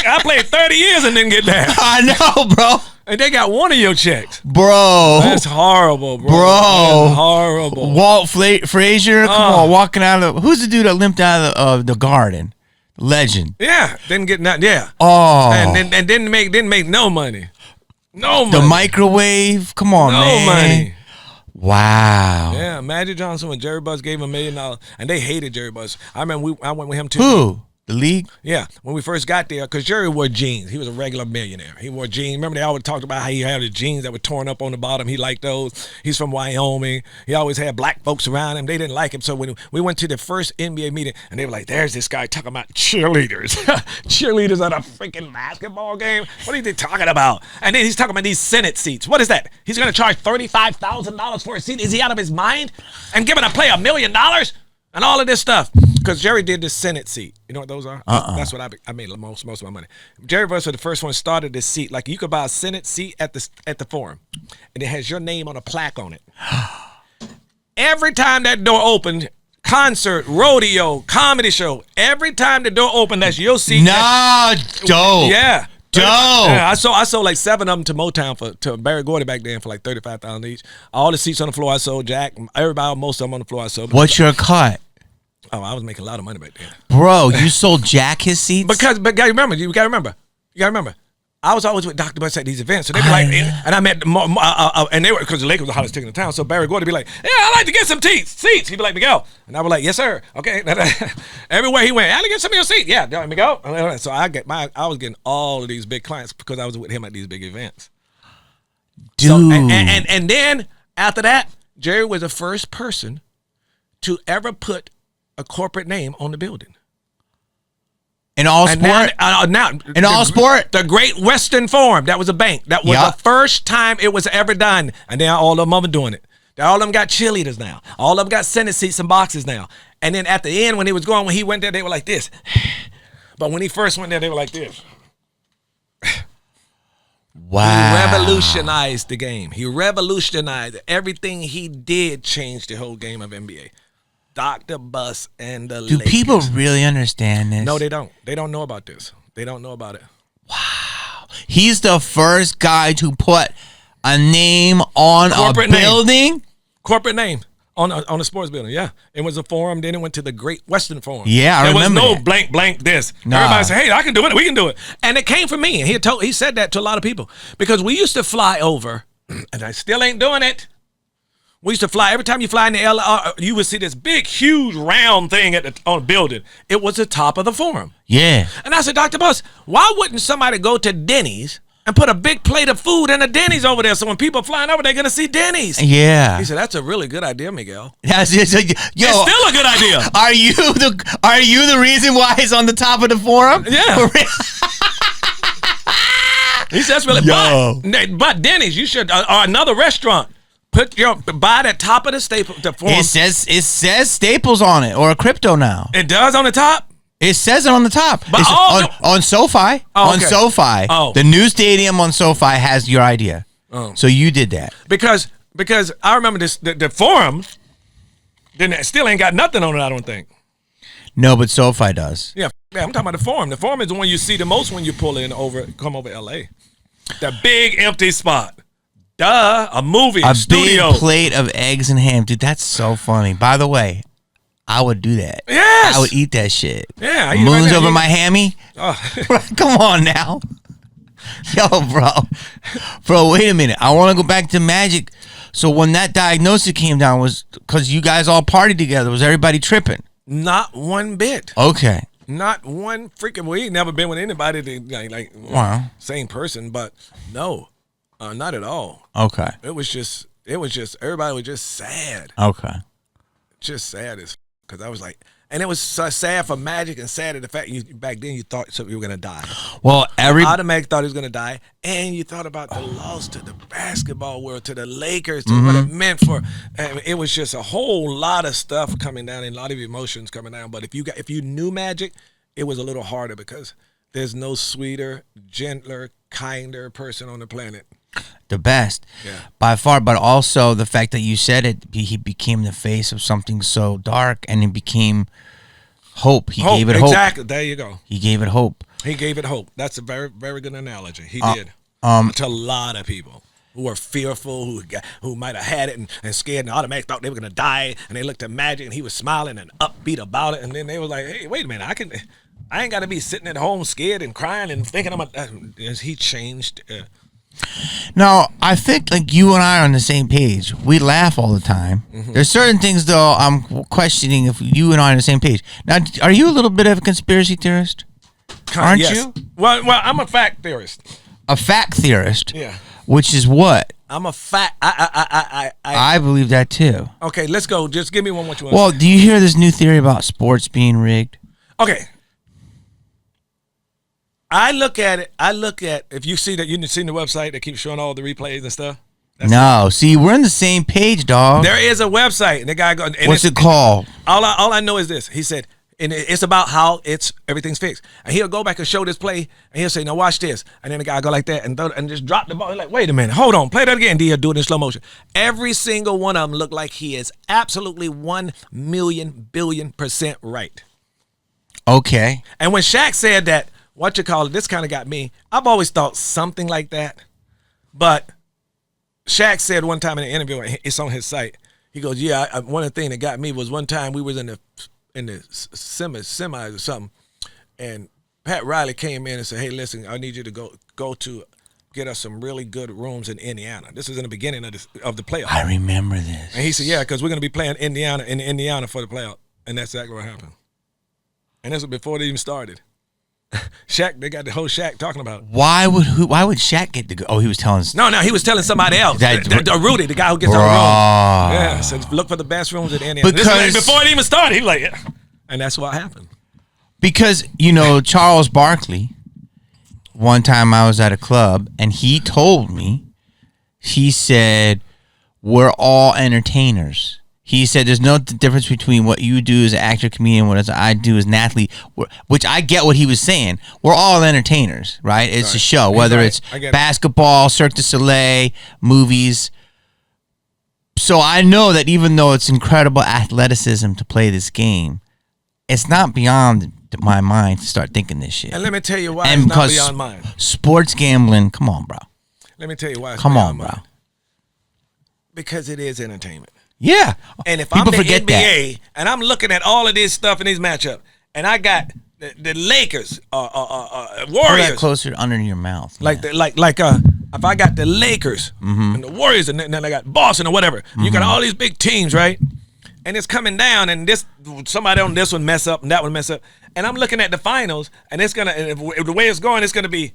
I played 30 years and didn't get that. I know, bro. And they got one of your checks. Bro. That's horrible, bro. That's horrible. Walt Frazier, come on, walking out of who's the dude that limped out of the garden? Legend. Yeah, didn't get nothing. Yeah. Oh. And didn't make no money. No money. The microwave. Come on, man. No money. Wow. Yeah, Magic Johnson when Jerry Buss gave him $1 million, and they hated Jerry Buss. I remember I went with him too. Who? The league? Yeah, when we first got there, because Jerry wore jeans. He was a regular millionaire. He wore jeans. Remember they always talked about how he had his jeans that were torn up on the bottom. He liked those. He's from Wyoming. He always had black folks around him. They didn't like him. So when we went to the first NBA meeting, and they were like, there's this guy talking about cheerleaders. Cheerleaders at a freaking basketball game? What are they talking about? And then he's talking about these Senate seats. What is that? He's going to charge $35,000 for a seat? Is he out of his mind? And giving a player $1 million? And all of this stuff. Because Jerry did the Senate seat. You know what those are? That's what I made most of my money. Jerry Buss was the first one started this seat. Like you could buy a Senate seat at the Forum. And it has your name on a plaque on it. Every time that door opened, concert, rodeo, comedy show, every time the door opened, that's your seat. Nah, dope. Yeah. Dope. Yeah, I sold like 7 of them to Motown to Barry Gordy back then for like $35,000 each. All the seats on the floor I sold. Jack, everybody, most of them on the floor I sold. What's your cut? Oh, I was making a lot of money back then. Bro, you sold Jack his seats? But you gotta remember. I was always with Dr. Buss at these events, so they'd be like, and I met, and they were, because the Lakers were the hottest ticket in town, so Barry Gordy would be like, yeah, I like to get some seats. He'd be like, Miguel. And I was like, yes, sir. Okay. Everywhere he went, I like to get some of your seats. Yeah, Miguel. So I was getting all of these big clients because I was with him at these big events. Dude. So, and then after that, Jerry was the first person to ever put a corporate name on the building. In all sport? In all sport? The Great Western Forum, that was a bank. That was the first time it was ever done. And now all of them are doing it. All of them got cheerleaders now. All of them got Senate seats and boxes now. And then at the end, when he went there, they were like this. But when he first went there, they were like this. Wow. He revolutionized the game. He revolutionized everything he did, changed the whole game of NBA. Dr. Buss and the Lakers. Do people really understand this? No, they don't. They don't know about this. They don't know about it. Wow. He's the first guy to put a name on corporate building? Corporate name on a sports building, yeah. It was a forum, then it went to the Great Western Forum. Yeah, I remember There was no that. blank this. Nah. Everybody said, hey, I can do it. We can do it. And it came from me. And he said that to a lot of people. Because we used to fly over, and I still ain't doing it. We used to fly. Every time you fly in the LA, you would see this big, huge, round thing on a building. It was the top of the Forum. Yeah. And I said, Dr. Buss, why wouldn't somebody go to Denny's and put a big plate of food in a Denny's over there so when people are flying over, they're going to see Denny's? Yeah. He said, that's a really good idea, Miguel. It's still a good idea. Are you the reason why it's on the top of the Forum? Yeah. He said, that's really, but Denny's, you should, or another restaurant. Buy that top of the Forum. It says Staples on it, or a crypto now. It does on the top? It says it on the top. But on SoFi. Oh, on okay. SoFi. Oh. The new stadium on SoFi has your idea. Oh. So you did that. Because I remember this the Forum still ain't got nothing on it, I don't think. No, but SoFi does. Yeah, I'm talking about the Forum. The Forum is the one you see the most when you come over LA. The big empty spot. Duh, a movie, a studio. Big plate of eggs and ham. Dude, that's so funny. By the way, I would do that. Yes. I would eat that shit. Yeah. Moons over my hammy. Oh. Come on now. Yo, bro. Bro, wait a minute. I want to go back to Magic. So when that diagnosis came down, was because you guys all partied together. Was everybody tripping? Not one bit. Okay. Not one freaking. We ain't never been with anybody that, wow. Same person, but no. Not at all. Okay. It was just everybody was just sad. Okay. Just sad as because I was like, and it was so sad for Magic and sad at the fact back then you thought you were gonna die. Well, automatic thought he was gonna die, and you thought about the loss to the basketball world, to the Lakers, to what it meant for. It was just a whole lot of stuff coming down and a lot of emotions coming down. But if you knew Magic, it was a little harder because there's no sweeter, gentler, kinder person on the planet. The best, by far, but also the fact that you said it, he became the face of something so dark, and it became hope. He gave it hope. Exactly. There you go. He gave it hope. He gave it hope. That's a very, very good analogy. He did. To a lot of people who were fearful, who might have had it and scared and automatically thought they were going to die, and they looked at Magic and he was smiling and upbeat about it, and then they was like, hey, wait a minute, I ain't got to be sitting at home scared and crying and thinking he changed. No, I think like you and I are on the same page. We laugh all the time. Mm-hmm. There's certain things though I'm questioning if you and I are on the same page. Now, are you a little bit of a conspiracy theorist? Aren't you? Well, I'm a fact theorist. A fact theorist? Yeah. Which is what? I'm a fact. I believe that too. Okay, let's go. Just give me one what you want. Well, do you hear this new theory about sports being rigged? Okay. I look at if you see that you've seen the website that keeps showing all the replays and stuff. No, see, we're on the same page, dog. There is a website, and the guy goes. What's it called? All I know is this. He said, and it's about how everything's fixed. And he'll go back and show this play, and he'll say, "Now watch this." And then the guy go like that and just drop the ball. He's like, "Wait a minute, hold on, play that again." He'll do it in slow motion. Every single one of them look like he is absolutely 1,000,000,000,000% right. Okay. And when Shaq said that, this kind of got me. I've always thought something like that, but Shaq said one time in an interview, it's on his site. He goes, "Yeah, one of the things that got me was one time we was in the semis or something, and Pat Riley came in and said, 'Hey, listen, I need you to go to get us some really good rooms in Indiana.' This was in the beginning of the playoff. I remember this. And he said, 'Yeah, because we're going to be playing Indiana for the playoff,' and that's exactly what happened. And this was before they even started. Shaq, they got the whole Shaq talking about it. Why would Shaq get to go? Oh, he was telling us. No, he was telling somebody else. Rudy, the guy who gets on the room. Yeah, said look for the best rooms at Indiana. Because before it even started, he was like, yeah. And that's what happened. Because, Charles Barkley, one time I was at a club, and he told me, he said, we're all entertainers. He said there's no difference between what you do as an actor, comedian, what I do as an athlete, which I get what he was saying. We're all entertainers, right? It's a show, whether it's basketball, Cirque du Soleil, movies. So I know that even though it's incredible athleticism to play this game, it's not beyond my mind to start thinking this shit. And let me tell you why it's not beyond mine. Sports gambling, come on, bro. Let me tell you why it's come beyond on, bro. mine. Because it is entertainment. Yeah. And if I'm the NBA and I'm looking at all of this stuff in these matchups, and I got the Lakers, Warriors. Pull that closer under your mouth. If I got the Lakers and the Warriors, and then I got Boston or whatever, you got all these big teams, right? And it's coming down, and somebody on this one mess up and that one mess up, and I'm looking at the finals, and it's gonna, and if the way it's going, it's gonna be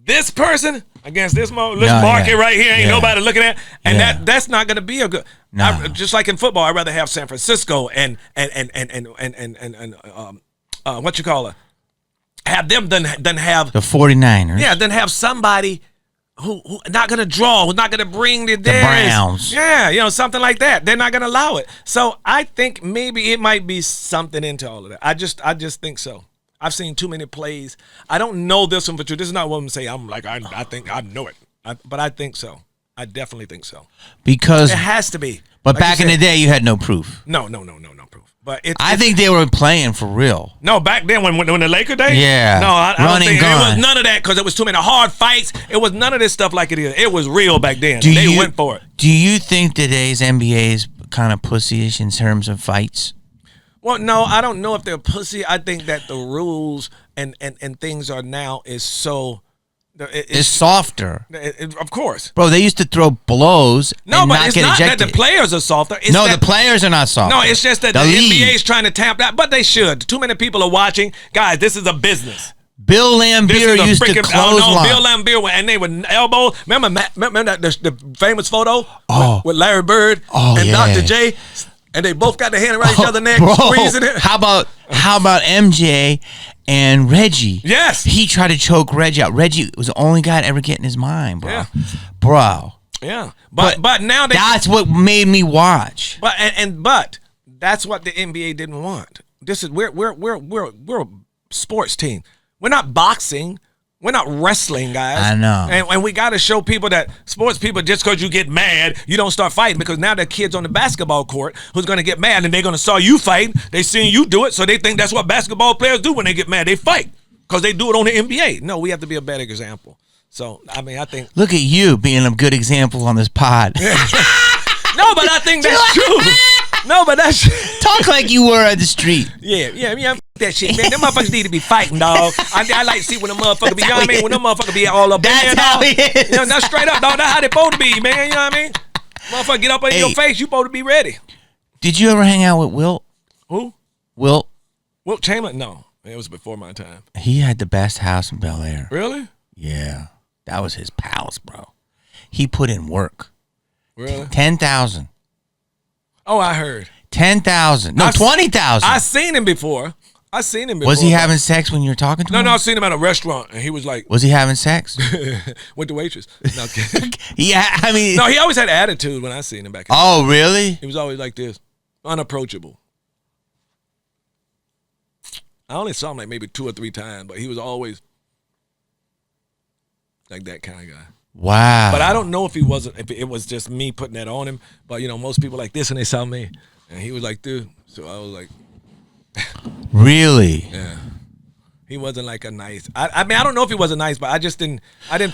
this person against this market right here. Ain't nobody looking at, and that's not gonna be a good. No. Just like in football, I'd rather have San Francisco and what you call it, have them than have the 49ers. Yeah, then have somebody who not gonna draw, who's not gonna bring the Browns. Yeah, something like that. They're not gonna allow it. So I think maybe it might be something into all of that. I just think so. I've seen too many plays. I don't know this one for true. This is not what I'm saying. I'm like, I think I know it. But I think so. I definitely think so. Because it has to be. But like back in the day, you had no proof. No proof. But I think they were playing for real. No, back then when the Laker day. Yeah. No, I don't think it was none of that because it was too many hard fights. It was none of this stuff like it is. It was real back then. They went for it. Do you think today's NBA is kind of pussyish in terms of fights? Well, no, I don't know if they're pussy. I think that the rules and things are now is so. It's softer. Of course. But they used to throw blows and not get ejected. No, but it's not that the players are softer. The players are not softer. No, it's just that the NBA is trying to tap that. But they should. Too many people are watching. Guys, this is a business. Bill Laimbeer used to clothesline. Bill Laimbeer, and they would elbow. Remember that the famous photo with Larry Bird and Dr. J? And they both got their hand around each other's neck, squeezing it. How about MJ and Reggie? Yes. He tried to choke Reggie out. Reggie was the only guy to ever get in his mind, bro. Yeah. Bro. Yeah. But now that's what made me watch. But that's what the NBA didn't want. This is we're a sports team. We're not boxing. We're not wrestling, guys. I know. And we got to show people that sports people, just because you get mad, you don't start fighting. Because now there are kids on the basketball court who's going to get mad and they're going to saw you fight. They seen you do it, so they think that's what basketball players do when they get mad. They fight. because they do it on the NBA. No, we have to be a better example. So, I mean, I think. Look at you being a good example on this pod. No, but I think that's true. No, but that's talk like you were at the street. Yeah. That shit, man. Them motherfuckers need to be fighting, dog. I like to see when the motherfucker be, you know what I mean? When them motherfuckers be all up in there, how dog. it is. You know, that's straight up, dog. That's how they supposed to be, man. You know what I mean? Motherfucker get up in your face, you supposed to be ready. Did you ever hang out with Wilt? Who? Wilt Chamberlain? No. It was before my time. He had the best house in Bel Air. Really? Yeah. That was his palace, bro. He put in work. Really? 10,000. Oh, I heard. 10,000. No, 20,000. I seen him before. Was he having sex when you were talking to him? No, I seen him at a restaurant, and he was like... Was he having sex? With the waitress. No, kidding. Yeah, I mean... No, he always had attitude when I seen him back in Oh, really? He was always like this. Unapproachable. I only saw him like maybe 2 or 3 times, but he was always like that kind of guy. Wow. But I don't know if it was just me putting that on him. But, you know, most people like this and they saw me. And he was like, dude. So I was like... Really? Yeah. He wasn't like a nice... I mean, I don't know if he wasn't nice, but I didn't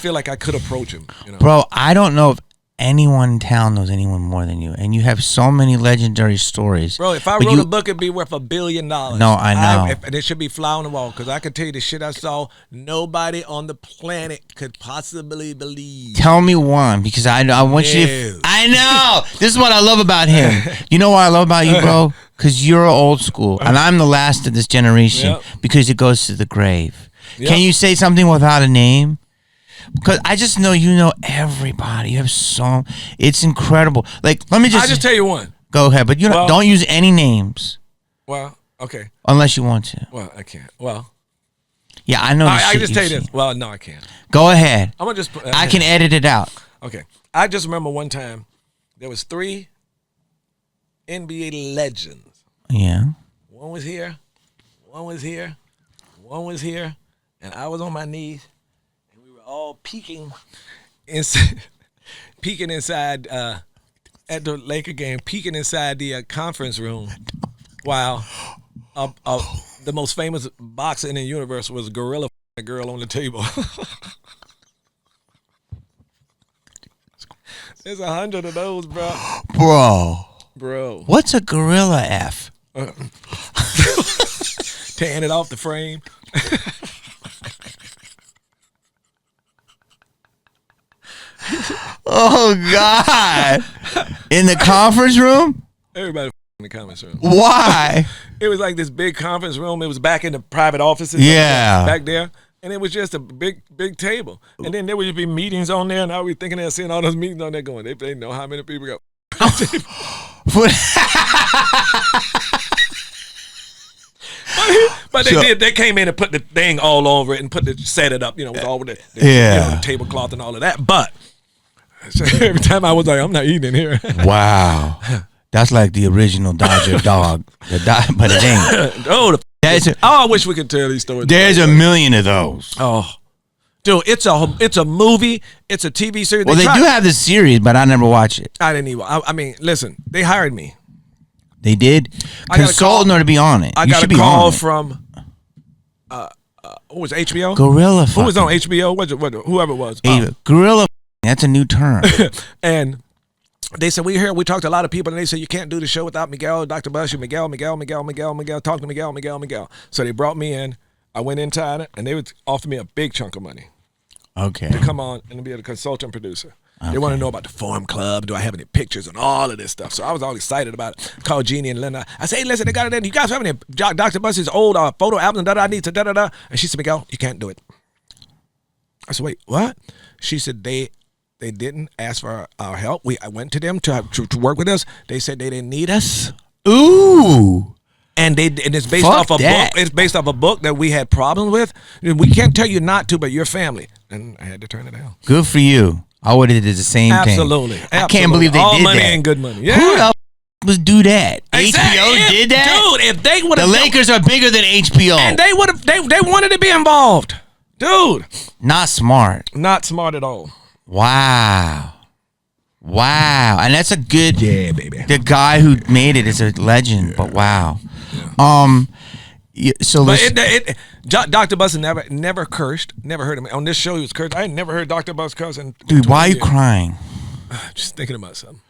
feel like I could approach him. You know? Bro, I don't know if anyone in town knows anyone more than you. And you have so many legendary stories. Bro, if I wrote a book, it'd be worth $1 billion. No, I know. And it should be fly on the wall, because I can tell you the shit I saw, nobody on the planet could possibly believe. Tell me one, because I want you to... I know! This is what I love about him. You know what I love about you, bro? Because you're old school, and I'm the last of this generation, because it goes to the grave. Yep. Can you say something without a name? Because I just know you know everybody. You have so... It's incredible. Like, let me just... I'll just tell you one. Go ahead, but don't use any names. Well, okay. Unless you want to. Well, I can't. Well... Yeah, I know. I just tell you this. Well, no, I can't. Go ahead. I'm gonna just... I can edit it out. Okay. I just remember one time, there was 3 NBA legends. Yeah. One was here, one was here, one was here, and I was on my knees, and we were all peeking inside at the Laker game, peeking inside the conference room, while the most famous boxer in the universe was Gorilla a girl on the table. There's 100 of those, bro. Bro. What's a Gorilla F? Tearing it off the frame. Oh, God. In the conference room? Everybody in the conference room. Why? It was like this big conference room. It was back in the private offices. Yeah. Back there. And it was just a big table. And then there would be meetings on there, and I was thinking they're seeing all those meetings on there going, they know how many people go. But they did. They came in and put the thing all over it and set it up, with all the tablecloth and all of that. But so every time I was like, I'm not eating in here. Wow. That's like the original Dodger dog. But it ain't. I wish we could tell these stories. There's a million of those. Oh. Dude, it's a movie. It's a TV series. Well, they do have this series, but I never watch it. I didn't even. I mean, listen, they hired me. They did? Consult in order to be on it. I got a call from, who was HBO? Gorilla. Who was on HBO? Whoever it was. Gorilla. That's a new term. And they said, we talked to a lot of people, and they said, you can't do the show without Miguel, Dr. Bush, Miguel, talk to Miguel. So they brought me in. I went inside it, and they would offer me a big chunk of money. Okay. To come on and be a consultant producer. Okay. They want to know about the Forum Club. Do I have any pictures and all of this stuff? So I was all excited about it. I called Jeannie and Linda. I said, hey, listen, they got it in. You guys have any Dr. Buss's old photo album? I need to da-da-da. And she said, Miguel, you can't do it. I said, wait, what? She said, they didn't ask for our help. I went to them to work with us. They said they didn't need us. Ooh. And it's based off a book. It's based off a book that we had problems with. We can't tell you not to, but your family. And I had to turn it down. Good for you. I would have did the same thing. Absolutely. I can't believe they did that. All money ain't good money. Yeah. Who else would do that? Exactly. HBO did that? Dude, if they would have... The Lakers are bigger than HBO. And they would have... They wanted to be involved. Dude. Not smart. Not smart at all. Wow. And that's a good... Yeah, baby. The guy who made it is a legend, but wow. Yeah. So but Dr. Bus never cursed. Never heard him on this show. He was cursed. I had never heard Dr. Bus cuss. Dude, why are you crying? Just thinking about something.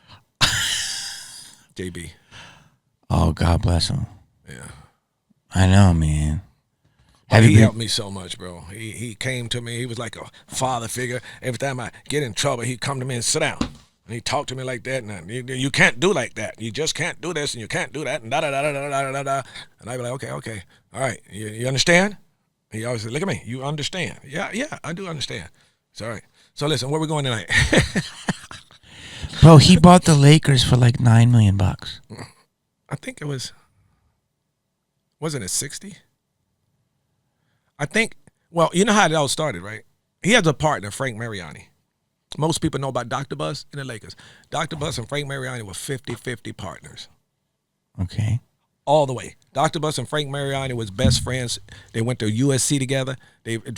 JB. Oh, God bless him. Yeah, I know, man. He helped me so much, bro. He came to me. He was like a father figure. Every time I get in trouble, he'd come to me and sit down. And he talked to me like that. And you can't do like that. You just can't do this and you can't do that. And da-da-da-da-da-da-da. And I'd be like, okay. All right. You understand? He always said, look at me. You understand. Yeah, I do understand. It's all right. So listen, where we going tonight? Bro, he bought the Lakers for like $9 million. I think it wasn't it 60? I think, well, you know how it all started, right? He has a partner, Frank Mariani. Most people know about Dr. Bus and the Lakers. Dr. Bus and Frank Mariani were 50-50 partners. Okay. All the way. Dr. Bus and Frank Mariani was best friends. They went to USC together.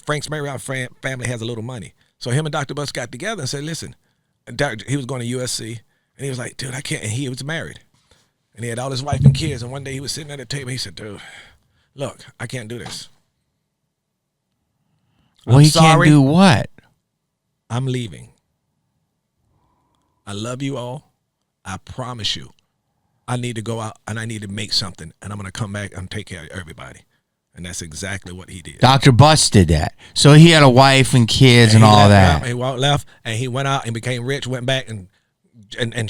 Frank's Mariani family has a little money. So him and Dr. Bus got together and said, listen, he was going to USC. And he was like, dude, I can't. And he was married. And he had all his wife and kids. And one day he was sitting at the table. He said, dude, look, I can't do this. Well, he can't do what? I'm leaving. I love you all. I promise you. I need to go out and I need to make something. And I'm going to come back and take care of everybody. And that's exactly what he did. Dr. Bus did that. So he had a wife and kids and all that. He left and he went out and became rich, went back and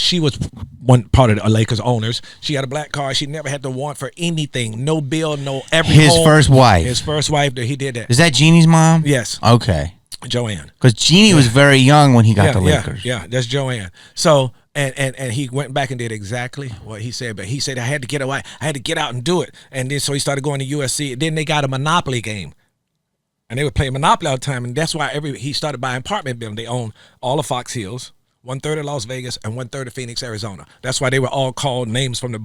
she was one part of the Lakers owners. She had a black car. She never had to want for anything. No bill, no everything. His first wife. His first wife, he did that. Is that Jeannie's mom? Yes. Okay. Joanne. Because Jeannie was very young when he got the Lakers. Yeah, that's Joanne. So, and he went back and did exactly what he said. But he said, I had to get away. I had to get out and do it. And then so he started going to USC. Then they got a Monopoly game. And they would play Monopoly all the time. And that's why he started buying apartment buildings. They own all of Fox Hills, 1/3 of Las Vegas, and 1/3 of Phoenix, Arizona. That's why they were all called names from the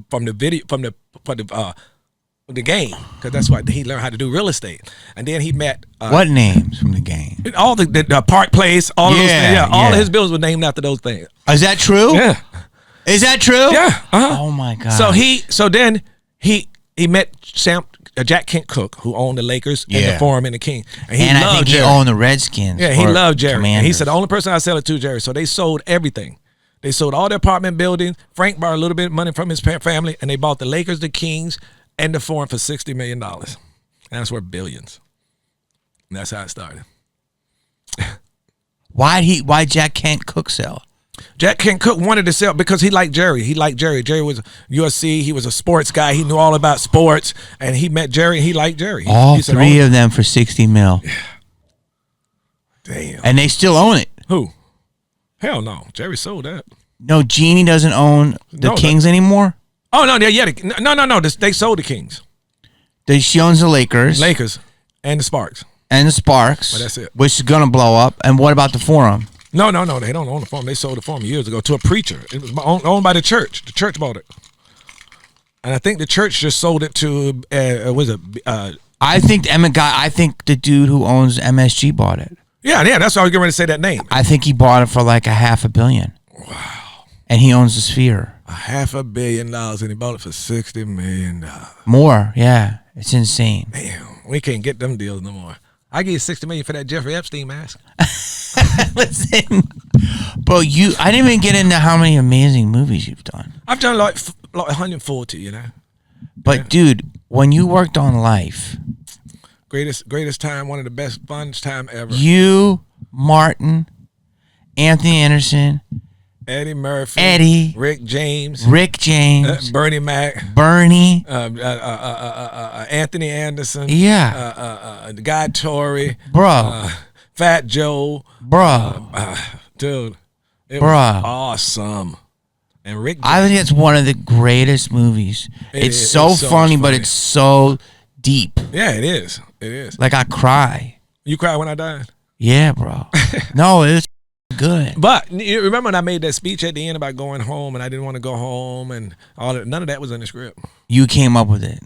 game, because that's why he learned how to do real estate. And then he met what names from the game? All the Park Place, all of those things. Yeah, all of his buildings were named after those things. Is that true? Yeah. Is that true? Yeah. Oh my God. So then he met Jack Kent Cook, who owned the Lakers and the Forum and the King. And I think he owned the Redskins. Yeah, he loved Jerry. Commanders. And he said, the only person I sell it to, Jerry. So they sold everything. They sold all their apartment buildings. Frank borrowed a little bit of money from his family, and they bought the Lakers, the Kings, and the Forum for $60 million. And that's worth billions. And that's how it started. Why Jack Kent Cook sell? Jack Kent Cook wanted to sell because he liked Jerry. Jerry was USC. He was a sports guy. He knew all about sports. And he met Jerry and he liked Jerry. All three of them for $60 million. Yeah. Damn. And they still own it. Who? Hell no. Jerry sold that. No, Jeannie doesn't own the Kings anymore? Oh, no. No. They sold the Kings. She owns the Lakers. And the Sparks. But that's it. Which is going to blow up. And what about the Forum? No. They don't own the Forum. They sold the Forum years ago to a preacher. It was owned by the church. The church bought it. And I think the church just sold it to, I think the dude who owns MSG bought it. Yeah, that's why I was getting ready to say that name. I think he bought it for like $500 million. Wow. And he owns the Sphere. $500 million, and he bought it for $60 million. More, yeah. It's insane. Damn, we can't get them deals no more. I give you $60 million for that Jeffrey Epstein mask. Listen, bro, I didn't even get into how many amazing movies you've done. I've done like 140, you know. But dude, when you worked on Life, greatest time, one of the best funnest time ever. You, Martin, Anthony Anderson, Eddie Murphy, Rick James, Bernie Mac, Anthony Anderson, Guy Torrey, bro, Fat Joe, bro, dude, it was awesome. And Rick James, I think it's one of the greatest movies. It's so funny, but it's so deep. Yeah, it is. It is. Like I cry. You cry when I died? Yeah, bro. No, it's good. But you remember when I made that speech at the end about going home and I didn't want to go home and all that? None of that was in the script. You came up with it.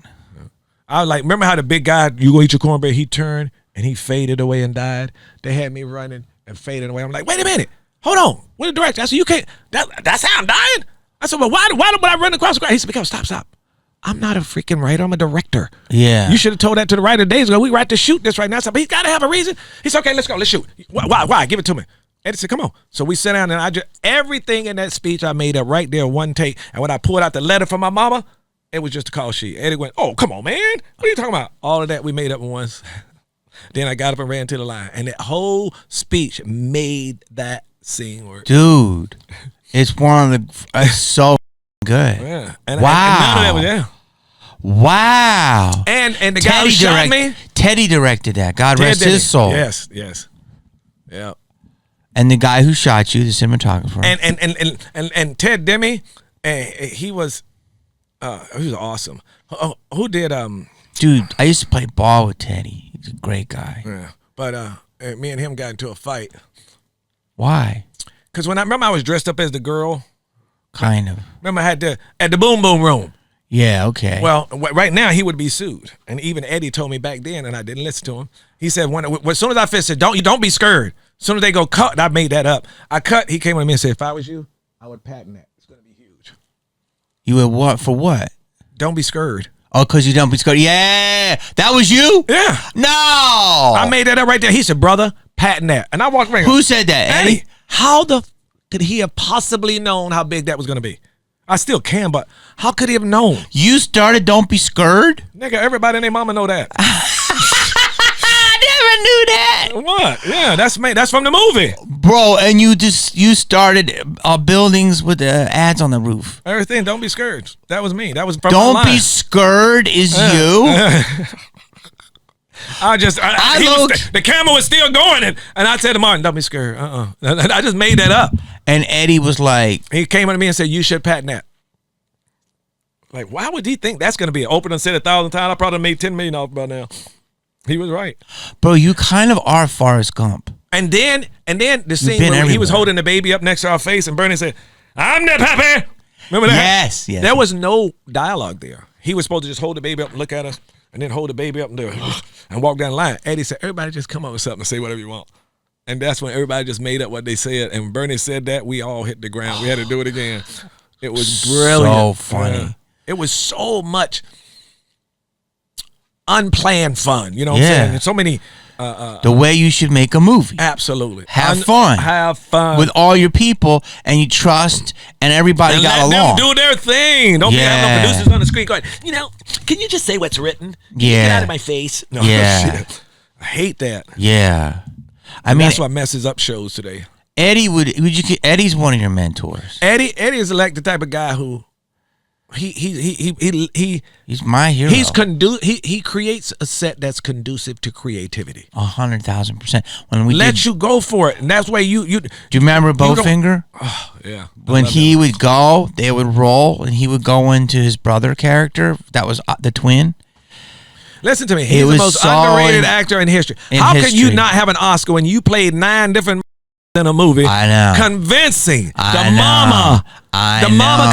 I was like, remember how the big guy, you go eat your cornbread, he turned and he faded away and died? They had me running and fading away. I'm like, wait a minute. Hold on. What the director? I said, you can't. That's how I'm dying? I said, well, why would I run across the ground? He said, because stop. I'm not a freaking writer. I'm a director. Yeah. You should have told that to the writer days ago. We write to shoot this right now. So, but he's got to have a reason. He said, okay, let's go. Let's shoot. Why? Give it to me. Eddie said, come on. So we sat down and everything in that speech I made up right there, one take. And when I pulled out the letter from my mama, it was just a call sheet. Eddie went, oh, come on, man. What are you talking about? All of that we made up in once. Then I got up and ran to the line. And that whole speech made that scene work. Dude, it's one of the, it's so good. Yeah. Wow. And none of that was, yeah. Wow. And the guy who shot me. Teddy directed that. God rest his soul. Yes. Yeah. And the guy who shot you, the cinematographer. And Ted Demme, he was awesome. Who did Dude, I used to play ball with Teddy. He's a great guy. Yeah. But me and him got into a fight. Why? Because when I remember I was dressed up as the girl. Kind of. Remember I had at the Boom Boom Room. Yeah, okay. Well, right now he would be sued. And even Eddie told me back then, and I didn't listen to him. He said, as soon as I said, don't be scared. As soon as they go cut, I made that up. I cut, he came to me and said, if I was you, I would patent that. It's going to be huge. You would what? For what? Don't be scared. Oh, because you don't be scared. Yeah. That was you? Yeah. No. I made that up right there. He said, brother, patent that. And I walked around. Who said that? Eddie. How could he have possibly known how big that was going to be? I still can, but how could he have known? You started Don't Be Scared? Nigga, everybody and their mama know that. I never knew that. What? Yeah, that's from the movie. Bro, and you started buildings with ads on the roof. Everything, don't be scared. That was me. That was from Don't Be Scared is you? The camera was still going, and I said to Martin, don't be scared. I just made that up. And Eddie was like, he came up to me and said, you should patent that. Like, why would he think that's going to be open and said 1,000 times? I probably made $10 million off by now. He was right. Bro, you kind of are Forrest Gump. And then the scene where he was holding the baby up next to our face, and Bernie said, I'm the pappy. Remember that? Yes. There was no dialogue there. He was supposed to just hold the baby up and look at us, and then hold the baby up and do and walk down the line. Eddie said, everybody just come up with something and say whatever you want. And that's when everybody just made up what they said. And when Bernie said that, we all hit the ground. We had to do it again. It was brilliant. So funny. It was so much unplanned fun. You know what I'm saying? And so many. The way you should make a movie. Absolutely. Have fun. Have fun. With all your people, and you trust, and everybody and got let along. Them do their thing. Don't be having no producers on the screen going, can you just say what's written? Get out of my face. No, shit. I hate that. Yeah. I mean, that's what messes up shows today. Eddie Eddie's one of your mentors. Eddie is like the type of guy who he's my hero. He creates a set that's conducive to creativity. 100,000%. When we you go for it, and that's why you. Do you remember Bowfinger? Oh yeah. When he would go, they would roll, and he would go into his brother character. That was the twin. Listen to me. He's the most underrated actor in history. How can you not have an Oscar when you played 9 different in a movie? I know. Convincing. The mama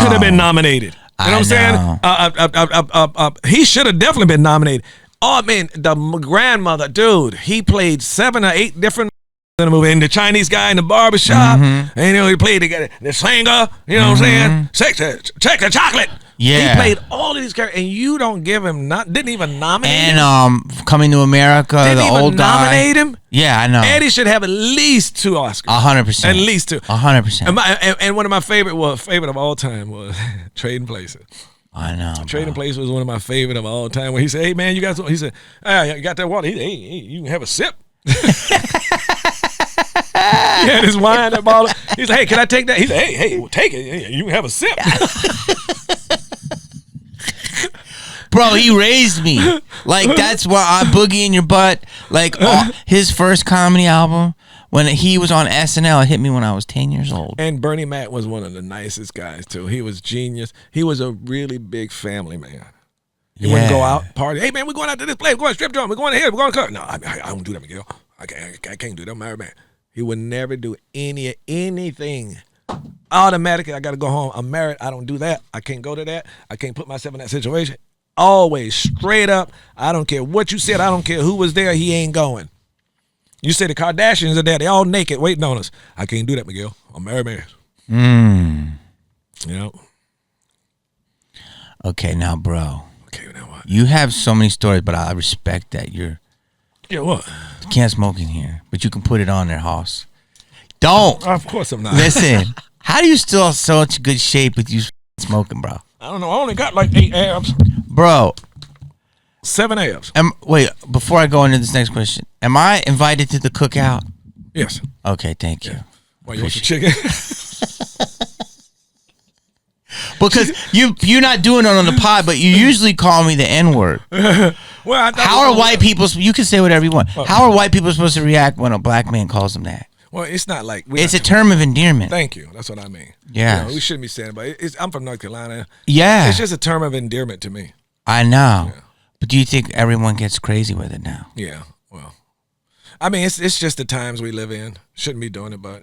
could have been nominated. You know what I'm saying? He should have definitely been nominated. Oh man, the grandmother, dude. He played 7 or 8 different in the movie. And the Chinese guy in the barbershop. And he played the singer. You know what I'm saying? Check the chocolate. Yeah. He played all of these characters, and you don't give him didn't even nominate him. And Coming to America, didn't the even old guy. nominate him. Yeah, I know. Eddie should have at least 2 Oscars. 100%. At least 2. 100%. And one of my favorite of all time was Trading Places. I know. Trading Places was one of my favorite of all time. Where he said, "Hey man, you got some?" He said, "You got that water? Hey, you can have a sip." He had his wine, that bottle. He said, "Hey, can I take that?" He said, "Hey, well, take it. You can have a sip." Bro, he raised me. Like, that's why I Boogie in Your Butt. Like, his first comedy album, when he was on SNL, it hit me when I was 10 years old. And Bernie Mac was one of the nicest guys, too. He was genius. He was a really big family man. He wouldn't go out, party. Hey, man, we're going out to this place. We're going to strip joint. We're going here. We're going to cut. No, I don't do that, Miguel. I can't do that. I'm married man. He would never do anything. Automatically, I got to go home. I'm married. I don't do that. I can't go to that. I can't put myself in that situation. Always straight up. I don't care what you said. I don't care who was there. He ain't going. You say the Kardashians are there. They all naked waiting on us. I can't do that, Miguel. I'm married man. You know. Okay, now, bro. Okay, now what? You have so many stories, but I respect that you're. Yeah, what? You can't smoke in here, but you can put it on there, Hoss. Don't. Of course I'm not. Listen, how do you still have such good shape with you smoking, bro? I don't know. I only got like 8 abs. Bro. 7 abs. Wait, before I go into this next question, am I invited to the cookout? Yes. Okay, thank you. Well, you want some chicken? Because you're not doing it on the pod, but you usually call me the N-word. Well, how are white people? You can say whatever you want. How are white people supposed to react when a black man calls them that? Well, it's not like it's a term of endearment. Thank you. That's what I mean. Yeah, we shouldn't be saying it, but I'm from North Carolina. Yeah, it's just a term of endearment to me. I know. Yeah. But do you think everyone gets crazy with it now? Yeah. Well, I mean, it's just the times we live in. Shouldn't be doing it, but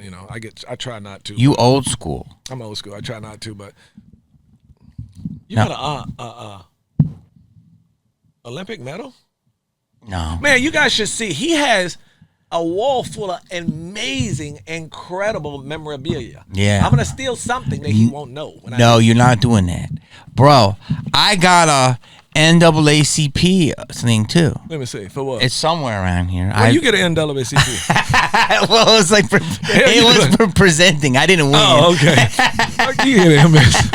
I try not to. You old school. I'm old school. I try not to, but you got a Olympic medal? No. Man, you guys should see. He has a wall full of amazing, incredible memorabilia. Yeah. I'm gonna steal something that he won't know. No, you're not doing that, bro. I got a NAACP thing too. Let me see. For what? It's somewhere around here. You get an NAACP? Well, it was like for presenting. I didn't win. Oh, okay. You get it, miss.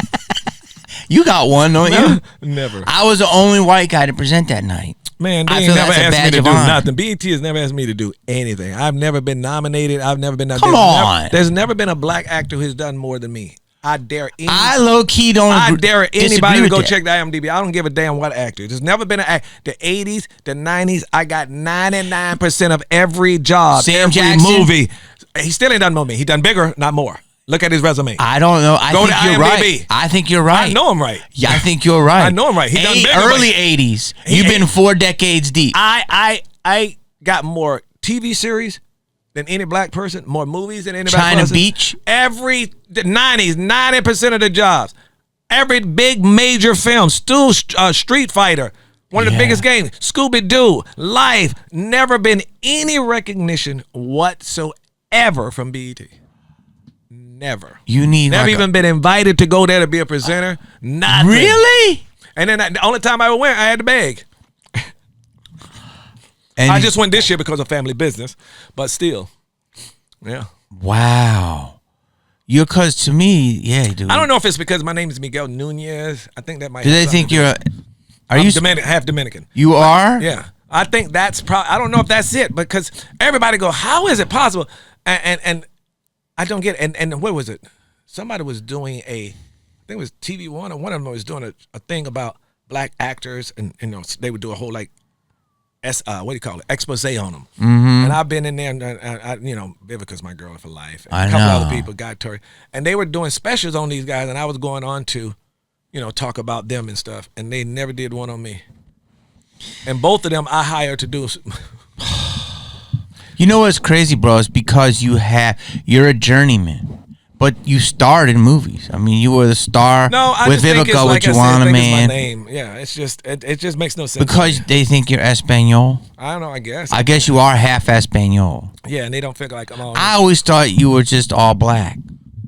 You got one, don't you? Never. I was the only white guy to present that night. Man, they ain't never asked me to do nothing. BET has never asked me to do anything. I've never been nominated. I've never been nominated. Come on. There's never been a black actor who's done more than me. I dare low-key don't I dare anybody to go that. check the IMDb. I don't give a damn what actor. There's never been an the 80s, the 90s. I got 99% of every job, Sam every Jackson? movie. He still ain't done more than me. He done bigger, not more. Look at his resume. I don't know. I Go think to you're IMDb. right. I think you're right. I know I'm right. Yeah, I think you're right. I know I'm right. He done bigger. Early 80s. You've been 4 decades deep. I got more TV series than any black person, more movies than any black China person. Beach. The 90s, 90% of the jobs. Every big major film, Street Fighter, one of the biggest games, Scooby-Doo, Life, never been any recognition whatsoever from BET. Never. You need never even been invited to go there to be a presenter. Nothing. Really? And then the only time I ever went, I had to beg. And I just went this year because of family business, but still, yeah. Wow. Because to me, yeah, dude. I don't know if it's because my name is Miguel Núñez. I think that might. Do they think you're? Are you half Dominican? You are? Yeah. I think that's probably. I don't know if that's it because everybody go, how is it possible? And I don't get it. And what was it? Somebody was doing I think it was TV One, or one of them was doing a thing about black actors, and they would do a whole what do you call it? Expose on them. Mm-hmm. And I've been in there, and Vivica's my girl for life. And a couple other people, Guy Turry, and they were doing specials on these guys, and I was going on to, talk about them and stuff, and they never did one on me. And both of them I hired to do. You know what's crazy, bro? It's because you're a journeyman, but you starred in movies. I mean, you were the star with Vivica, like You Want a Man. It's my name. Yeah, it's just it just makes no sense. Because they think you're Espanol. I don't know. I guess. I guess you are half Espanol. Yeah, and they don't feel like I'm all. I always thought you were just all black.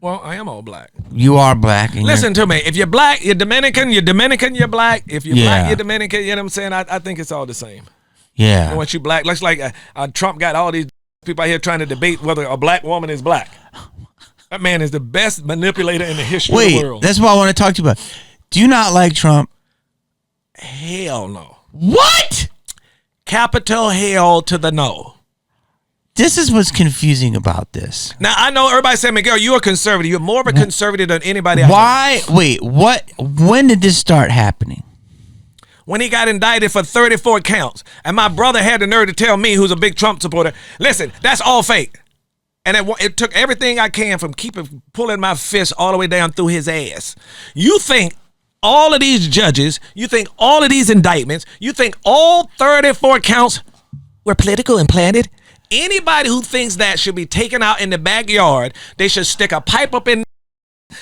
Well, I am all black. You are black. Listen to me. If you're black, you're Dominican. You're Dominican, you're black. If you're black, you're Dominican. You know what I'm saying? I think it's all the same. Yeah. And once you black, looks like Trump got all these people out here trying to debate whether a black woman is black. That man is the best manipulator in the history of the world. That's what I want to talk to you about. Do you not like Trump? Hell no. What? Capital hell to the no. This is what's confusing about this. Now, I know everybody saying, Miguel, you're a conservative. You're more of a conservative than anybody else. Why? Wait, what? When did this start happening? When he got indicted for 34 counts. And my brother had the nerve to tell me, who's a big Trump supporter, listen, that's all fake. And it took everything I can from pulling my fist all the way down through his ass. You think all of these judges, you think all of these indictments, you think all 34 counts were political and planted? Anybody who thinks that should be taken out in the backyard. They should stick a pipe up in,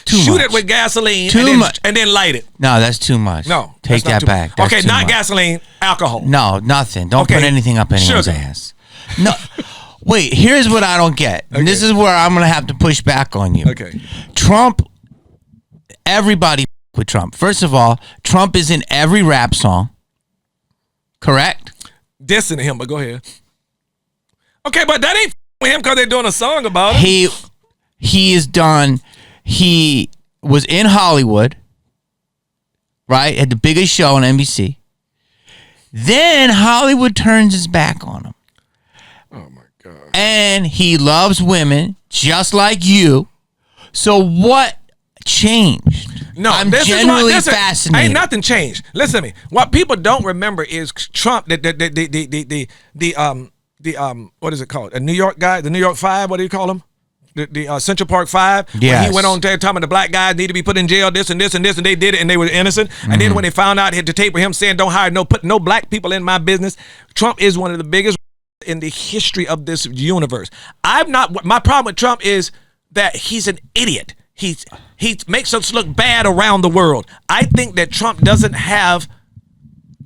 shoot it with gasoline, and then light it. No, that's too much. No, take that back. That's okay, too not much. Gasoline, alcohol. No, nothing. Don't put anything up anyone's ass. No. Wait, here's what I don't get. And this is where I'm going to have to push back on you. Okay. Trump, everybody with Trump. First of all, Trump is in every rap song. Correct? Dissing him, but go ahead. Okay, but that ain't with him because they're doing a song about it. He is done. He was in Hollywood, right? Had the biggest show on NBC. Then Hollywood turns his back on him. Oh my God. And he loves women just like you. So what changed? No, I'm genuinely fascinated. Ain't nothing changed. Listen to me. What people don't remember is Trump, the what is it called? A New York guy, the New York Five. What do you call him? The Central Park Five. Yes. He went on there talking about the black guys need to be put in jail, this and this and this, and they did it, and they were innocent. And then when they found out, hit the tape with him saying, "Don't hire put no black people in my business." Trump is one of the biggest in the history of this universe. My problem with Trump is that he's an idiot. He makes us look bad around the world. I think that Trump doesn't have.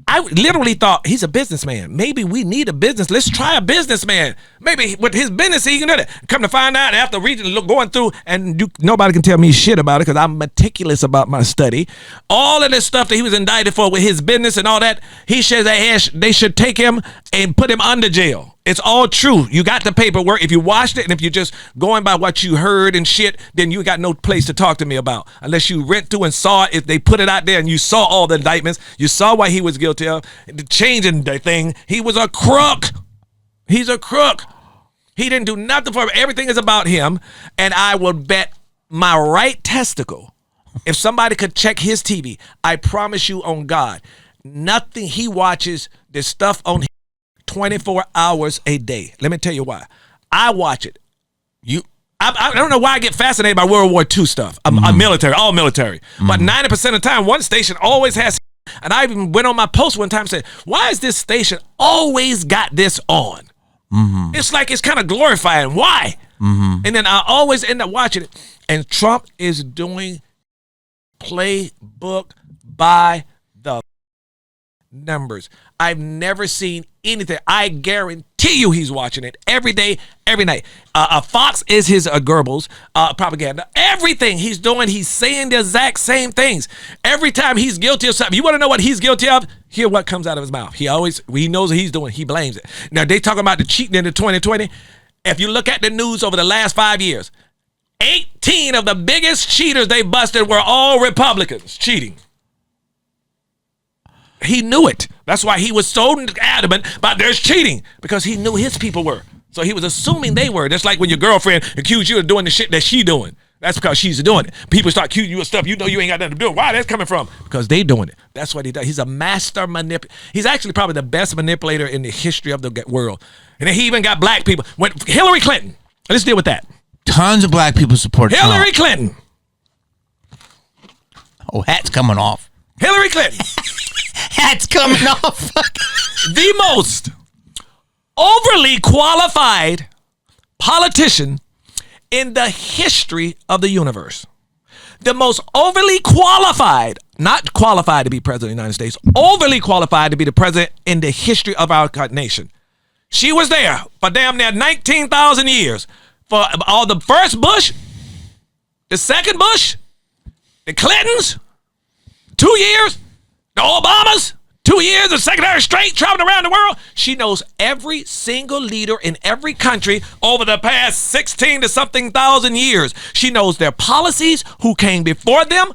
I literally thought he's a businessman. Maybe we need a business. Let's try a businessman. Maybe with his business he can do that. Come to find out after going through, and nobody can tell me shit about it because I'm meticulous about my study. All of this stuff that he was indicted for with his business and all that, he says that they should take him and put him under jail. It's all true. You got the paperwork. If you watched it and if you're just going by what you heard and shit, then you got no place to talk to me about. Unless you went through and saw it. If they put it out there and you saw all the indictments, you saw what he was guilty of, changing the thing. He was a crook. He's a crook. He didn't do nothing for him. Everything is about him. And I will bet my right testicle, if somebody could check his TV, I promise you on God, nothing he watches, there's stuff on him 24 hours a day. Let me tell you why. I watch it. I don't know why I get fascinated by World War II stuff. I'm military, all military. But 90% of the time, one station always has. And I even went on my post one time and said, why is this station always got this on? It's like it's kind of glorifying. Why? And then I always end up watching it. And Trump is doing playbook by the numbers. I've never seen anything. I guarantee you he's watching it every day, every night. Fox is his Goebbels propaganda. Everything he's doing, he's saying the exact same things. Every time he's guilty of something, you want to know what he's guilty of? Hear what comes out of his mouth. He knows what he's doing. He blames it. Now, they talking about the cheating in the 2020. If you look at the news over the last 5 years, 18 of the biggest cheaters they busted were all Republicans cheating. He knew it. That's why he was so adamant about there's cheating, because he knew his people were. So he was assuming they were. That's like when your girlfriend accused you of doing the shit that she doing. That's because she's doing it. People start accusing you of stuff you know you ain't got nothing to do with. Why that's coming from? Because they doing it. That's what he does. He's a master manipulator. He's actually probably the best manipulator in the history of the world. And then he even got black people. When Hillary Clinton, let's deal with that. Tons of black people support Hillary Trump. Clinton. Oh, hat's coming off. Hillary Clinton. Hat's coming off. The most overly qualified politician in the history of the universe. The most overly qualified, not qualified to be president of the United States, overly qualified to be the president in the history of our nation. She was there for damn near 19,000 years. For all the first Bush, the second Bush, the Clintons, 2 years, the Obamas, 2 years of secretary straight traveling around the world. She knows every single leader in every country over the past 16 to something thousand years. She knows their policies, who came before them,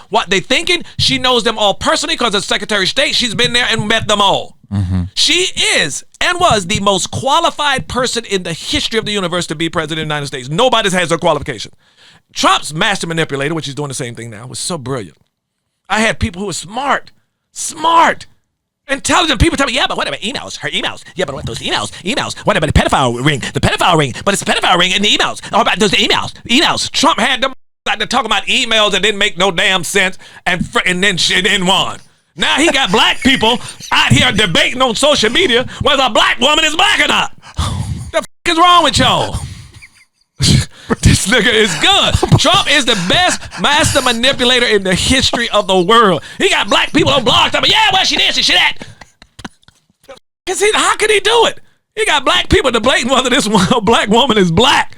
what they thinking. She knows them all personally because as Secretary of State, she's been there and met them all. She is and was the most qualified person in the history of the universe to be president of the United States. Nobody has her qualification. Trump's master manipulator, which he's doing the same thing now, was so brilliant. I had people who were smart, intelligent people tell me, yeah, but what about emails? Her emails. Yeah, but what those emails? What about the pedophile ring? The pedophile ring, but it's the pedophile ring in the emails. What about those emails? Trump had them to talk about emails that didn't make no damn sense, and then won. Now he got black people out here debating on social media whether a black woman is black or not. The f*** is wrong with y'all? This nigga is good. Trump is the best master manipulator in the history of the world. He got black people on blogs talking, yeah, well, she this and she that. How could he do it? He got black people debating whether this black woman is black.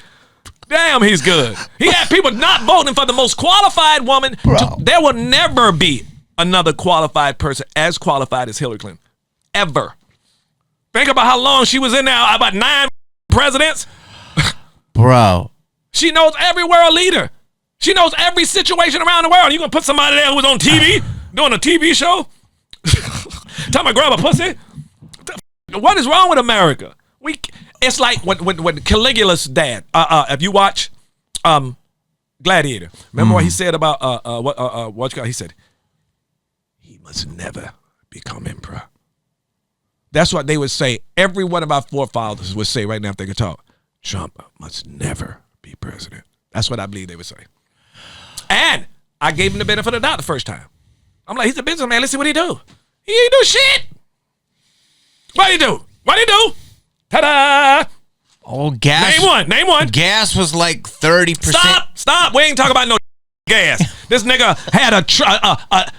Damn, he's good. He had people not voting for the most qualified woman. There will never be another qualified person as qualified as Hillary Clinton. Ever. Think about how long she was in there, about 9 presidents. Bro. She knows every world leader. She knows every situation around the world. You gonna put somebody there who was on TV, doing a TV show? Tell me grab a pussy? What is wrong with America? It's like when Caligula's dad, if you watch Gladiator, remember what he said about he said, he must never become emperor. That's what they would say. Every one of our forefathers would say right now if they could talk. Trump must never be president. That's what I believe they would say. And I gave him the benefit of the doubt the first time. I'm like, he's a businessman. Let's see what he do. He ain't do shit. What he do? Ta-da! Oh, gas. Name one. Gas was like 30%. Stop. We ain't talking about no gas. This nigga had a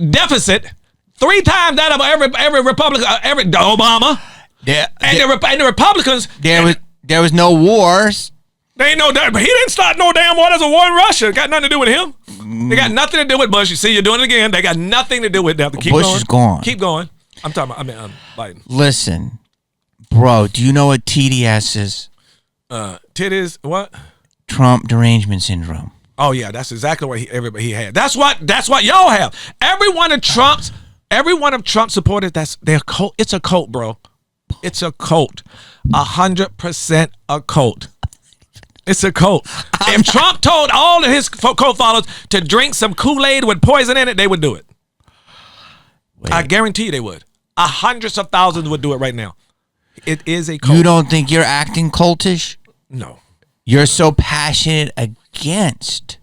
deficit 3 times that of every Republican, every Obama. The Republicans. There was no wars. They ain't but he didn't start no damn war. There's a war in Russia. Got nothing to do with him. They got nothing to do with Bush. You see, you're doing it again. They got nothing to do with that. Bush is gone. Keep going. I'm Biden. Listen, bro, do you know what TDS is? Titties, what? Trump derangement syndrome. Oh yeah, that's exactly what everybody had. That's what y'all have. Every one of Trump's supporters, they're cult. It's a cult, bro. It's a cult. 100% a cult. It's a cult. If Trump told all of his cult followers to drink some Kool-Aid with poison in it, they would do it. Wait. I guarantee you they would. Hundreds of thousands would do it right now. It is a cult. You don't think you're acting cultish? No. You're so passionate against.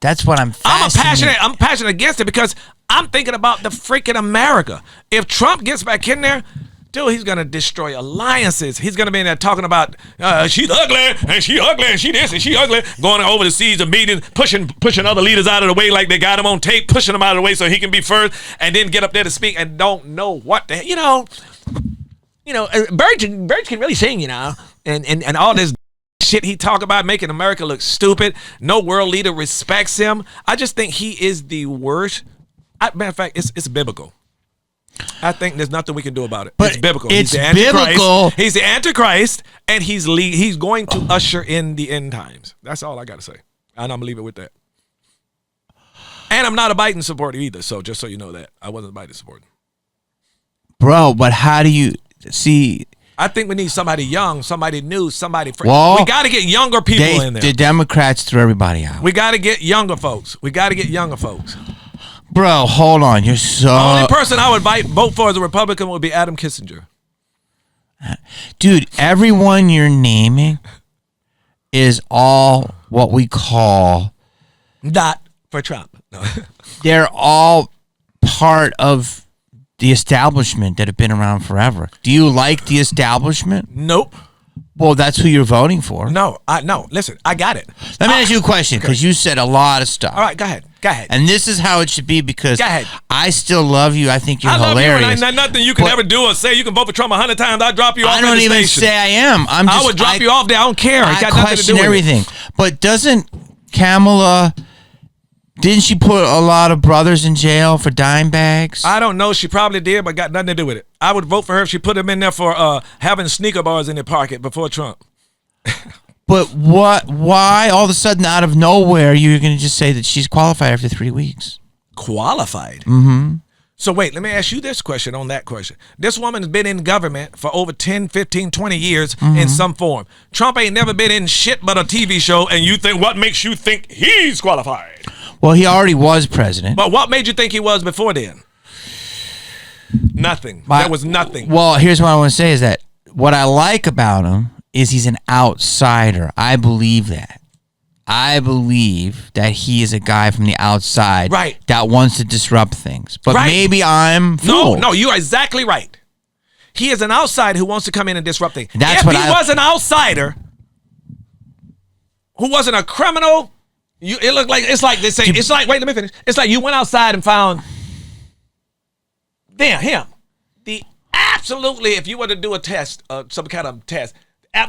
That's what I'm fascinated. I'm passionate against it because I'm thinking about the freaking America. If Trump gets back in there, dude, he's going to destroy alliances. He's going to be in there talking about she's ugly and she ugly and she this and she ugly, going over the seas of meetings, pushing other leaders out of the way like they got him on tape, pushing them out of the way so he can be first, and then get up there to speak and don't know what the hell. Bird can really sing, and all this shit he talk about making America look stupid. No world leader respects him. I just think he is the worst. Matter of fact, it's biblical. I think there's nothing we can do about it. But it's biblical. It's he's the Antichrist. biblical. He's the Antichrist, and he's going to usher in the end times. That's all I got to say. And I'm going to leave it with that. And I'm not a Biden supporter either, so just so you know that. I wasn't a Biden supporter. Bro, but how do you see? I think we need somebody young, somebody new, somebody fresh. Well, we got to get younger people in there. The Democrats threw everybody out. We got to get younger folks. Bro, hold on. You're so... The only person I would vote for as a Republican would be Adam Kissinger. Dude, everyone you're naming is all what we call... Not for Trump. No. They're all part of the establishment that have been around forever. Do you like the establishment? Nope. Well, that's who you're voting for. No. Listen, I got it. Let me ask you a question, because you said a lot of stuff. All right, go ahead. And this is how it should be, because go ahead. I still love you. I think you're hilarious. I love you, and nothing you can ever do or say. You can vote for Trump 100 times. I'll drop you off. I don't even say I am. I would drop you off there. I don't care. I got question nothing to do everything. With it. But doesn't Kamala... Didn't she put a lot of brothers in jail for dime bags? I don't know. She probably did, but got nothing to do with it. I would vote for her if she put them in there for having sneaker bars in their pocket before Trump. But why all of a sudden out of nowhere you're going to just say that she's qualified after 3 weeks? Qualified? Mm-hmm. So wait, let me ask you this question on that question. This woman's been in government for over 10, 15, 20 years in some form. Trump ain't never been in shit but a TV show, and you think, what makes you think he's qualified? Well, he already was president. But what made you think he was before then? Nothing. There was nothing. Well, here's what I want to say is that what I like about him is he's an outsider. I believe that. I believe that he is a guy from the outside that wants to disrupt things. But maybe I'm fooled. No, you are exactly right. He is an outsider who wants to come in and disrupt things. If he was an outsider who wasn't a criminal, it's like they say, it's like, wait, let me finish. It's like you went outside and found him. Absolutely, if you were to do a test, some kind of test,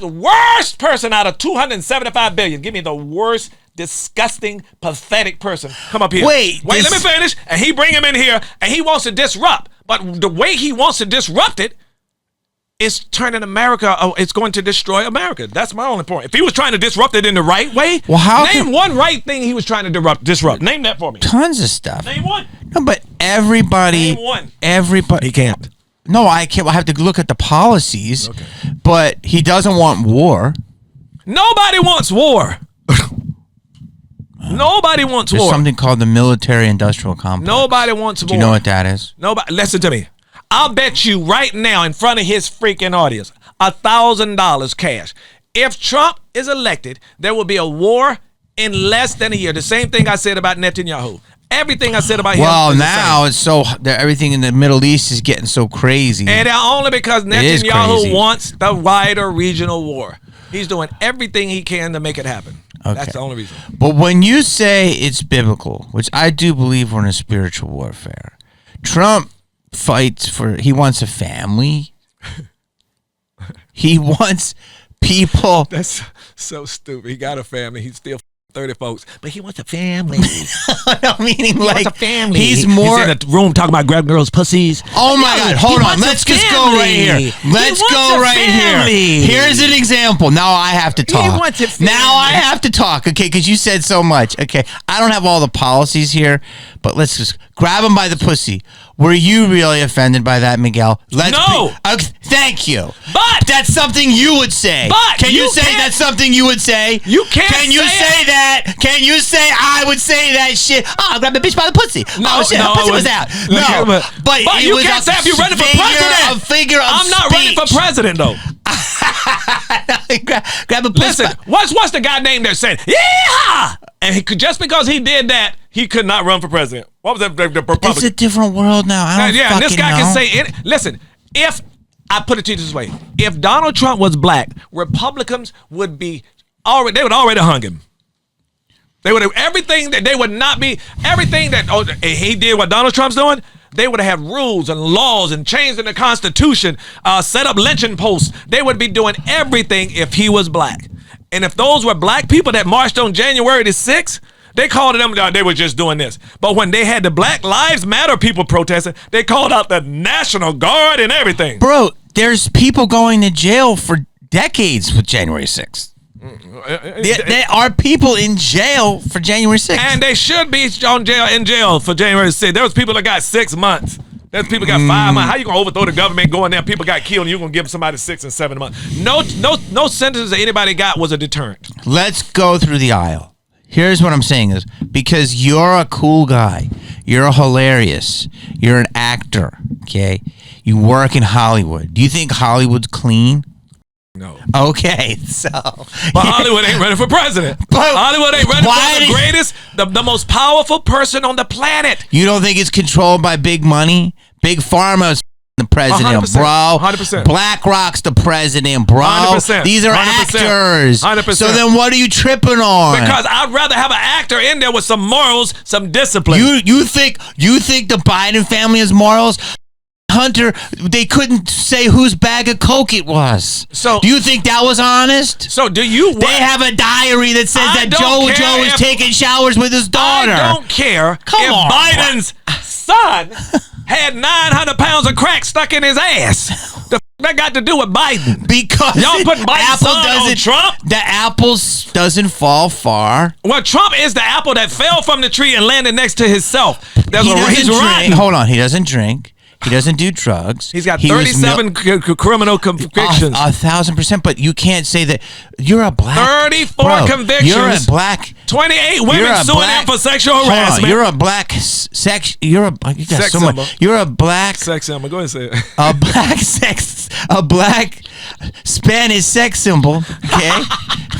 The worst person out of 275 billion. Give me the worst, disgusting, pathetic person. Come up here. Wait, let me finish. And he bring him in here, and he wants to disrupt. But the way he wants to disrupt it is turning America. It's going to destroy America. That's my only point. If he was trying to disrupt it in the right way, name one right thing he was trying to disrupt. Name that for me. Tons of stuff. Name one. No, but everybody. Name one. Everybody. He can't. No, I can't. I have to look at the policies. Okay. But he doesn't want war. Nobody wants war. Nobody wants There's war. something called the military-industrial complex. Nobody wants war. Do you know what that is? Nobody. Listen to me. I'll bet you right now in front of his freaking audience, $1,000 cash. If Trump is elected, there will be a war in less than a year. The same thing I said about Netanyahu. Everything I said about him. Well, now it's so everything in the Middle East is getting so crazy. And only because Netanyahu wants the wider regional war. He's doing everything he can to make it happen. Okay. That's the only reason. But when you say it's biblical, which I do believe we're in a spiritual warfare, Trump fights for, he wants a family. He wants people. That's so stupid. He got a family. He's still 30 folks, but he wants a family. No, meaning he wants a family. He's more in the room talking about grab girls' pussies. Oh my God! Hold on. Let's just go right here. Let's go right here. Here's an example. Now I have to talk. He wants a family. Now I have to talk. Okay, because you said so much. Okay, I don't have all the policies here, but let's just grab him by the pussy. Were you really offended by that, Miguel? No. Okay, thank you. But that's something you would say. But can you say that's something you would say? You can't. Can you say that? Can you say I would say that shit? Oh, grab the bitch by the pussy. No, oh shit, no, pussy was out. No, but you can't say if you're running for president. A figure of I'm not running for president though. grab a pussy. Listen, what's the guy named that said yeah? And he could, just because he did that, he could not run for president. What was that? The Republican? It's a different world now. I don't and this guy know. can say it. Listen, if I put it to you this way, if Donald Trump was black, Republicans would be already. They would already hung him. They would have everything that they would not be everything that he did. What Donald Trump's doing. They would have rules and laws and changes in the Constitution, set up lynching posts. They would be doing everything if he was black. And if those were black people that marched on January the 6th, they called them, they were just doing this. But when they had the Black Lives Matter people protesting, they called out the National Guard and everything. Bro, there's people going to jail for decades with January 6th. There are people in jail for January 6th. And they should be in jail for January 6th. There was people that got 6 months. There's people got 5 months. How you gonna overthrow the government going there? People got killed and you're gonna give somebody 6 and 7 months. No sentence that anybody got was a deterrent. Let's go through the aisle. Here's what I'm saying is because you're a cool guy. You're hilarious. You're an actor. Okay. You work in Hollywood. Do you think Hollywood's clean? No. Okay, so but Hollywood ain't running for president. But Hollywood ain't running for the greatest, the most powerful person on the planet. You don't think it's controlled by big money? Big Pharma's the president, 100%, bro. 100%. BlackRock's the president, bro. 100%. These are 100%, actors. 100%. So then what are you tripping on? Because I'd rather have an actor in there with some morals, some discipline. You think the Biden family has morals? Hunter, they couldn't say whose bag of coke it was. So do you think that was honest? So do you? They have a diary that says that Joe is taking showers with his daughter. I don't care if Biden's son had 900 pounds of crack stuck in his ass. The that got to do with Biden? Because y'all put Biden's son on Trump. The apple doesn't fall far. Well, Trump is the apple that fell from the tree and landed next to himself. He's rotten. Hold on, he doesn't drink. He doesn't do drugs. He's got 37 criminal convictions. 1,000%. But you can't say that you're a black. 34 convictions. You're a black. 28 women suing him for sexual harassment. You're a black sex. You're sex symbol. You're a black sex symbol. Go ahead and say it. A black sex. A black Spanish sex symbol. Okay,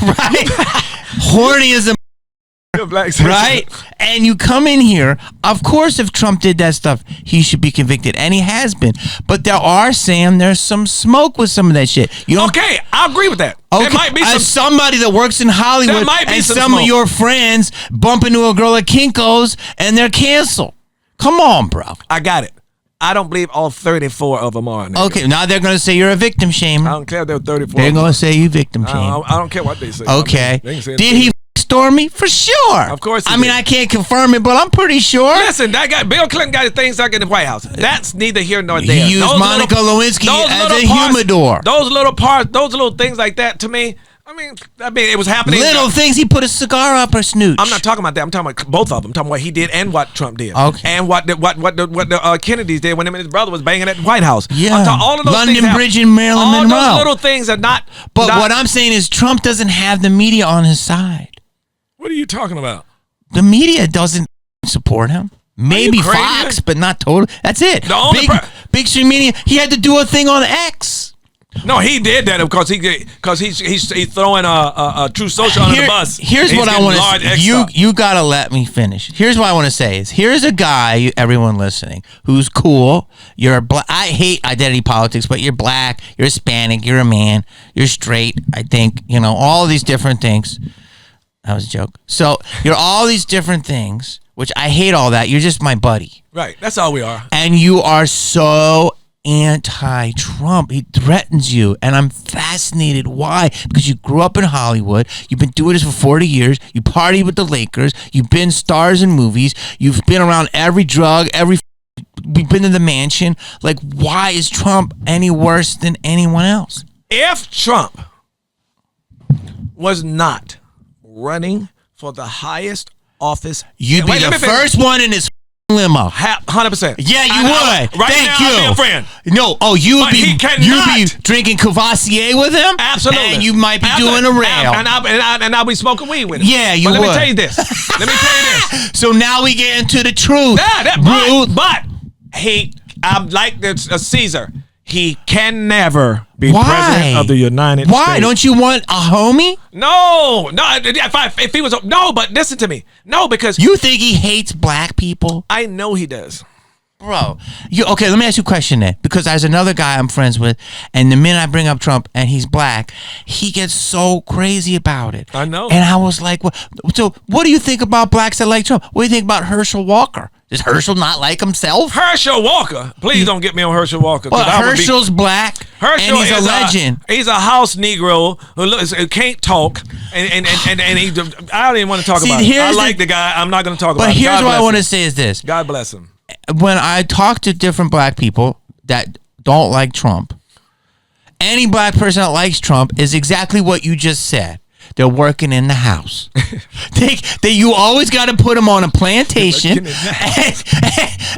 right. Horny as a. Right? And you come in here, of course, if Trump did that stuff, he should be convicted. And he has been. But there are saying there's some smoke with some of that shit. Okay, I agree with that. Okay, there might be as somebody that works in Hollywood and some of your friends bump into a girl at Kinko's and they're canceled. Come on, bro. I got it. I don't believe all 34 of them are. Nigga. Okay, now they're going to say you're a victim shamer. I don't care if they're 34. They're going to say you victim shame. I don't care what they say. Okay. They can say Did he Stormy? For sure. Of course he I mean, did. I can't confirm it, but I'm pretty sure. Listen, that guy, Bill Clinton got his things stuck in the White House. That's neither here nor there. He used Monica Lewinsky as a humidor. Those little things like that, to me, I mean, it was happening. Little things. He put a cigar up her snooch. I'm not talking about that. I'm talking about both of them. I'm talking about what he did and what Trump did. Okay. And what the Kennedys did when him and his brother was banging at the White House. Yeah. All of those London things Bridge and Marilyn Monroe. All those little things are not. But what I'm saying is Trump doesn't have the media on his side. What are you talking about? The media doesn't support him. Maybe Fox, but not total. That's it. Big stream media. He had to do a thing on X. No, he did that because he's throwing a True Social under the bus. Here's what I want to say. You gotta let me finish. Here's what I want to say is here's a guy, everyone listening, who's cool. You're black. I hate identity politics, but you're black. You're Hispanic. You're a man. You're straight. I think all these different things. That was a joke. So you're all these different things, which I hate all that. You're just my buddy. Right. That's all we are. And you are so anti-Trump. He threatens you. And I'm fascinated. Why? Because you grew up in Hollywood. You've been doing this for 40 years. You party with the Lakers. You've been stars in movies. You've been around every drug, we've been in the mansion. Like, why is Trump any worse than anyone else? If Trump was not running for the highest office, you'd be the first one in his limo. 100%. Yeah, you would. Right Thank now, you. I'd be a friend. No, you'd be drinking Cavassier with him. Absolutely. And you might be doing a rail. And I'll be smoking weed with him. Yeah, you would. Let me tell you this. So now we get into the truth. But I'm like Caesar. He can never be president of the United States. Why? Don't you want a homie? No. If he was but listen to me. No, because you think he hates black people. I know he does, bro. Okay? Let me ask you a question then, because there's another guy I'm friends with, and the minute I bring up Trump and he's black, he gets so crazy about it. I know. And I was like, so what do you think about blacks that like Trump? What do you think about Herschel Walker? Does Herschel not like himself? Herschel Walker. Please don't get me on Herschel Walker. Well, Herschel's black, and he's a legend. He's a house Negro who can't talk, and he. I don't even want to talk about it. I like the guy. I'm not going to talk about it. But here's what I want to say is this. God bless him. When I talk to different black people that don't like Trump, any black person that likes Trump is exactly what you just said. They're working in the house. You always got to put them on a plantation,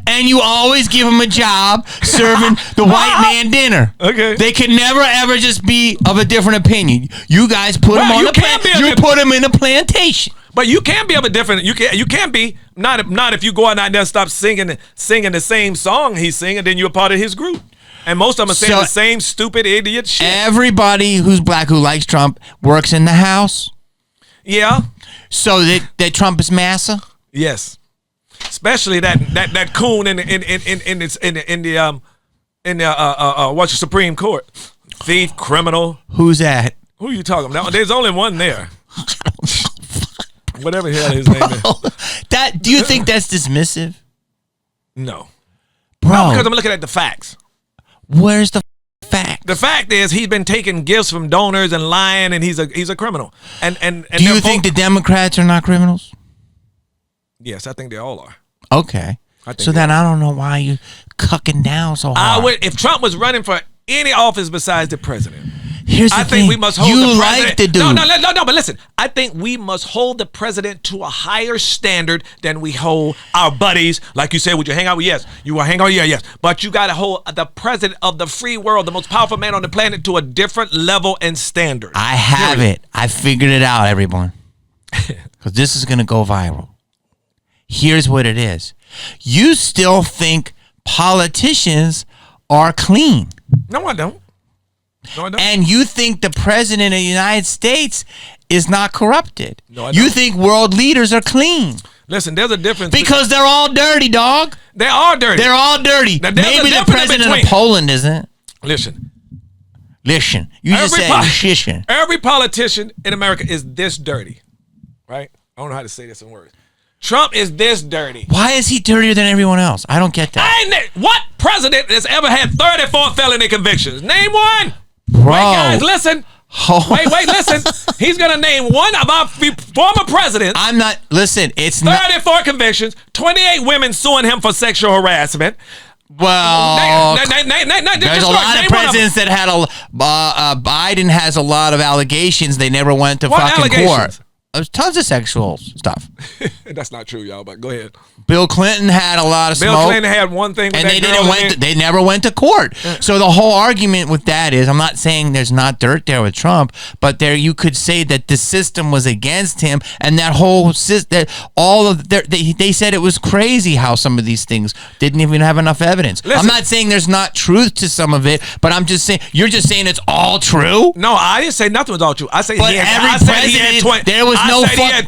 and you always give them a job serving the white man dinner. Okay. They can never ever just be of a different opinion. You guys put them on the plantation. You put them in a plantation. But you can be of a different. You can be not if you go out and stop singing the same song he's singing. Then you're a part of his group. And most of them are saying the same stupid idiot shit. Everybody who's black who likes Trump works in the house. Yeah. So that Trump is massa. Yes. Especially that coon in the Supreme Court, thief, criminal. Who's that? Who are you talking about? There's only one there. Whatever the hell his name is. Do you think that's dismissive? No. Bro. No, because I'm looking at the facts. Where's the fact? The fact is he's been taking gifts from donors and lying, and he's a criminal. And do you think the Democrats are not criminals? Yes, I think they all are. Okay. So then I don't know why you cucking down so hard. If Trump was running for any office besides the president, Here's the thing. I think we must hold the president. Like the dude. No, but listen. I think we must hold the president to a higher standard than we hold our buddies. Like you said, would you hang out with? Yes. You will hang out? Yeah, yes. But you got to hold the president of the free world, the most powerful man on the planet, to a different level and standard. I have it. I figured it out, everyone. Because this is going to go viral. Here's what it is. You still think politicians are clean. No, I don't. No, I don't. And you think the president of the United States is not corrupted. No, I don't. You think world leaders are clean. Listen, there's a difference. Because they're all dirty, dog. They are dirty. They're all dirty. Maybe the president of Poland isn't. Listen. You just said shishing. Every politician in America is this dirty. Right? I don't know how to say this in words. Trump is this dirty. Why is he dirtier than everyone else? I don't get that. What president has ever had 34 felony convictions? Name one. Bro. Wait, guys, listen. Wait, listen. He's going to name one of our former presidents. I'm not, listen, it's 34 convictions, 28 women suing him for sexual harassment. Well, there's a lot of presidents that had Biden has a lot of allegations. They never went to fucking court. There's tons of sexual stuff. That's not true, y'all, but go ahead. Bill Clinton had a lot of smoke. Bill Clinton had one thing with and they never went to court. So the whole argument with that is, I'm not saying there's not dirt there with Trump, but there you could say that the system was against him, and that whole system, they said it was crazy how some of these things didn't even have enough evidence. Listen, I'm not saying there's not truth to some of it, but I'm just saying, you're just saying it's all true? No, I didn't say nothing was all true. I said he had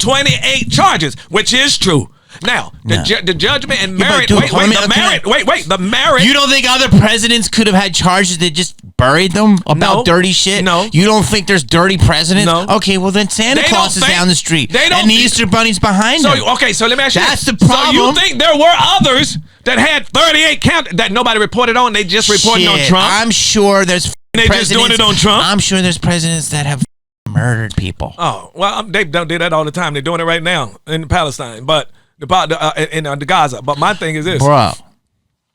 28 charges, which is true. Now, the judgment and merit. The merit. You don't think other presidents could have had charges that just buried them about dirty shit? No. You don't think there's dirty presidents? No. Okay, well then Santa Claus is down the street, and the Easter Bunny's behind him. Okay, so let me ask you. That's the problem. So you think there were others that had 38 count that nobody reported on? They just reported on Trump. I'm sure there's. They just doing it on Trump. I'm sure there's presidents that have murdered people. Oh well, they don't do that all the time. They're doing it right now in Palestine, but about in Gaza. But my thing is this, bro.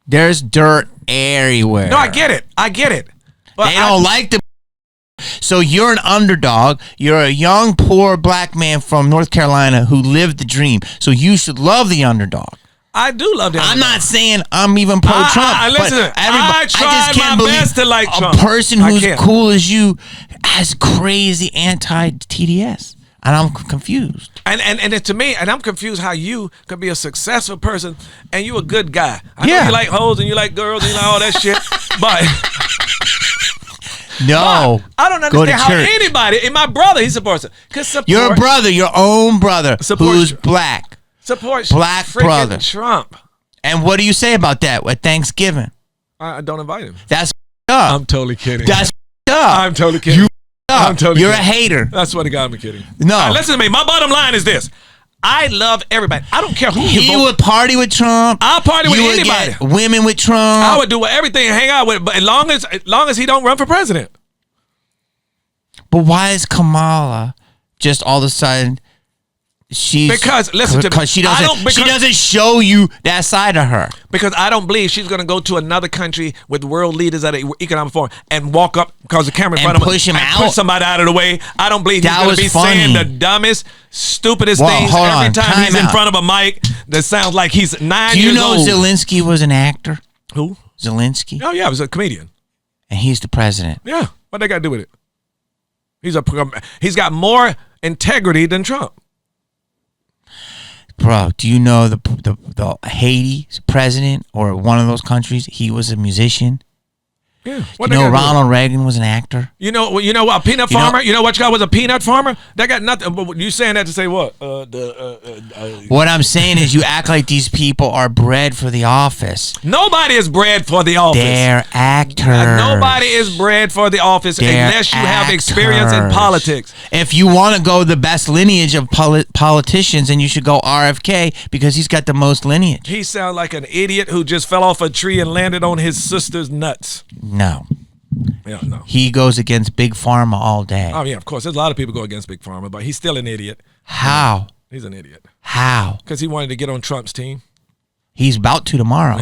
There's dirt everywhere. No, I get it. But they don't like the. So you're an underdog. You're a young, poor black man from North Carolina who lived the dream. So you should love the underdog. I do love that. I'm not saying I'm even pro-Trump. Listen, I tried my best to like Trump. A person who's cool as you has crazy anti-TDS. And I'm confused. And to me, and I'm confused how you could be a successful person and you a good guy. I know you like hoes and you like girls and you like all that shit, but no, I don't understand how anybody. And my brother, he supports it. Your brother, your own brother, who's black, supports black brother Trump. And what do you say about that at Thanksgiving? I don't invite him. That's up. I'm totally kidding. That's up. I'm totally kidding. You're a hater. That's what I'm kidding. No. Right, listen to me. My bottom line is this. I love everybody. I don't care who you vote. He would party with Trump. I'll party with anybody. Get women with Trump. I would do everything and hang out with, but as long as he don't run for president. But why is Kamala just all of a sudden because listen to me. She doesn't show you that side of her. Because I don't believe she's going to go to another country with world leaders at an economic forum and walk up because the camera in front of him push him out, push somebody out of the way. I don't believe he's going to be saying the dumbest, stupidest things every time he's in front of a mic that sounds like he's 9 years old. Do you know Zelensky was an actor? Who? Zelensky. Oh yeah, he was a comedian. And he's the president. Yeah, what they got to do with it? He's got more integrity than Trump. Bro, do you know the Haiti president or one of those countries? He was a musician. Yeah. You know Ronald Reagan was an actor. You know what? A peanut farmer. You know what guy was a peanut farmer? That got nothing. But you saying that to say what? What I'm saying is, you act like these people are bred for the office. Nobody is bred for the office. They're actors. Nobody is bred for the office unless you have experience in politics. If you want to go the best lineage of politicians, then you should go RFK because he's got the most lineage. He sounds like an idiot who just fell off a tree and landed on his sister's nuts. No. Yeah, no. He goes against Big Pharma all day. Oh, yeah, of course. There's a lot of people go against Big Pharma, but he's still an idiot. How? He's an idiot. How? Because he wanted to get on Trump's team. He's about to tomorrow.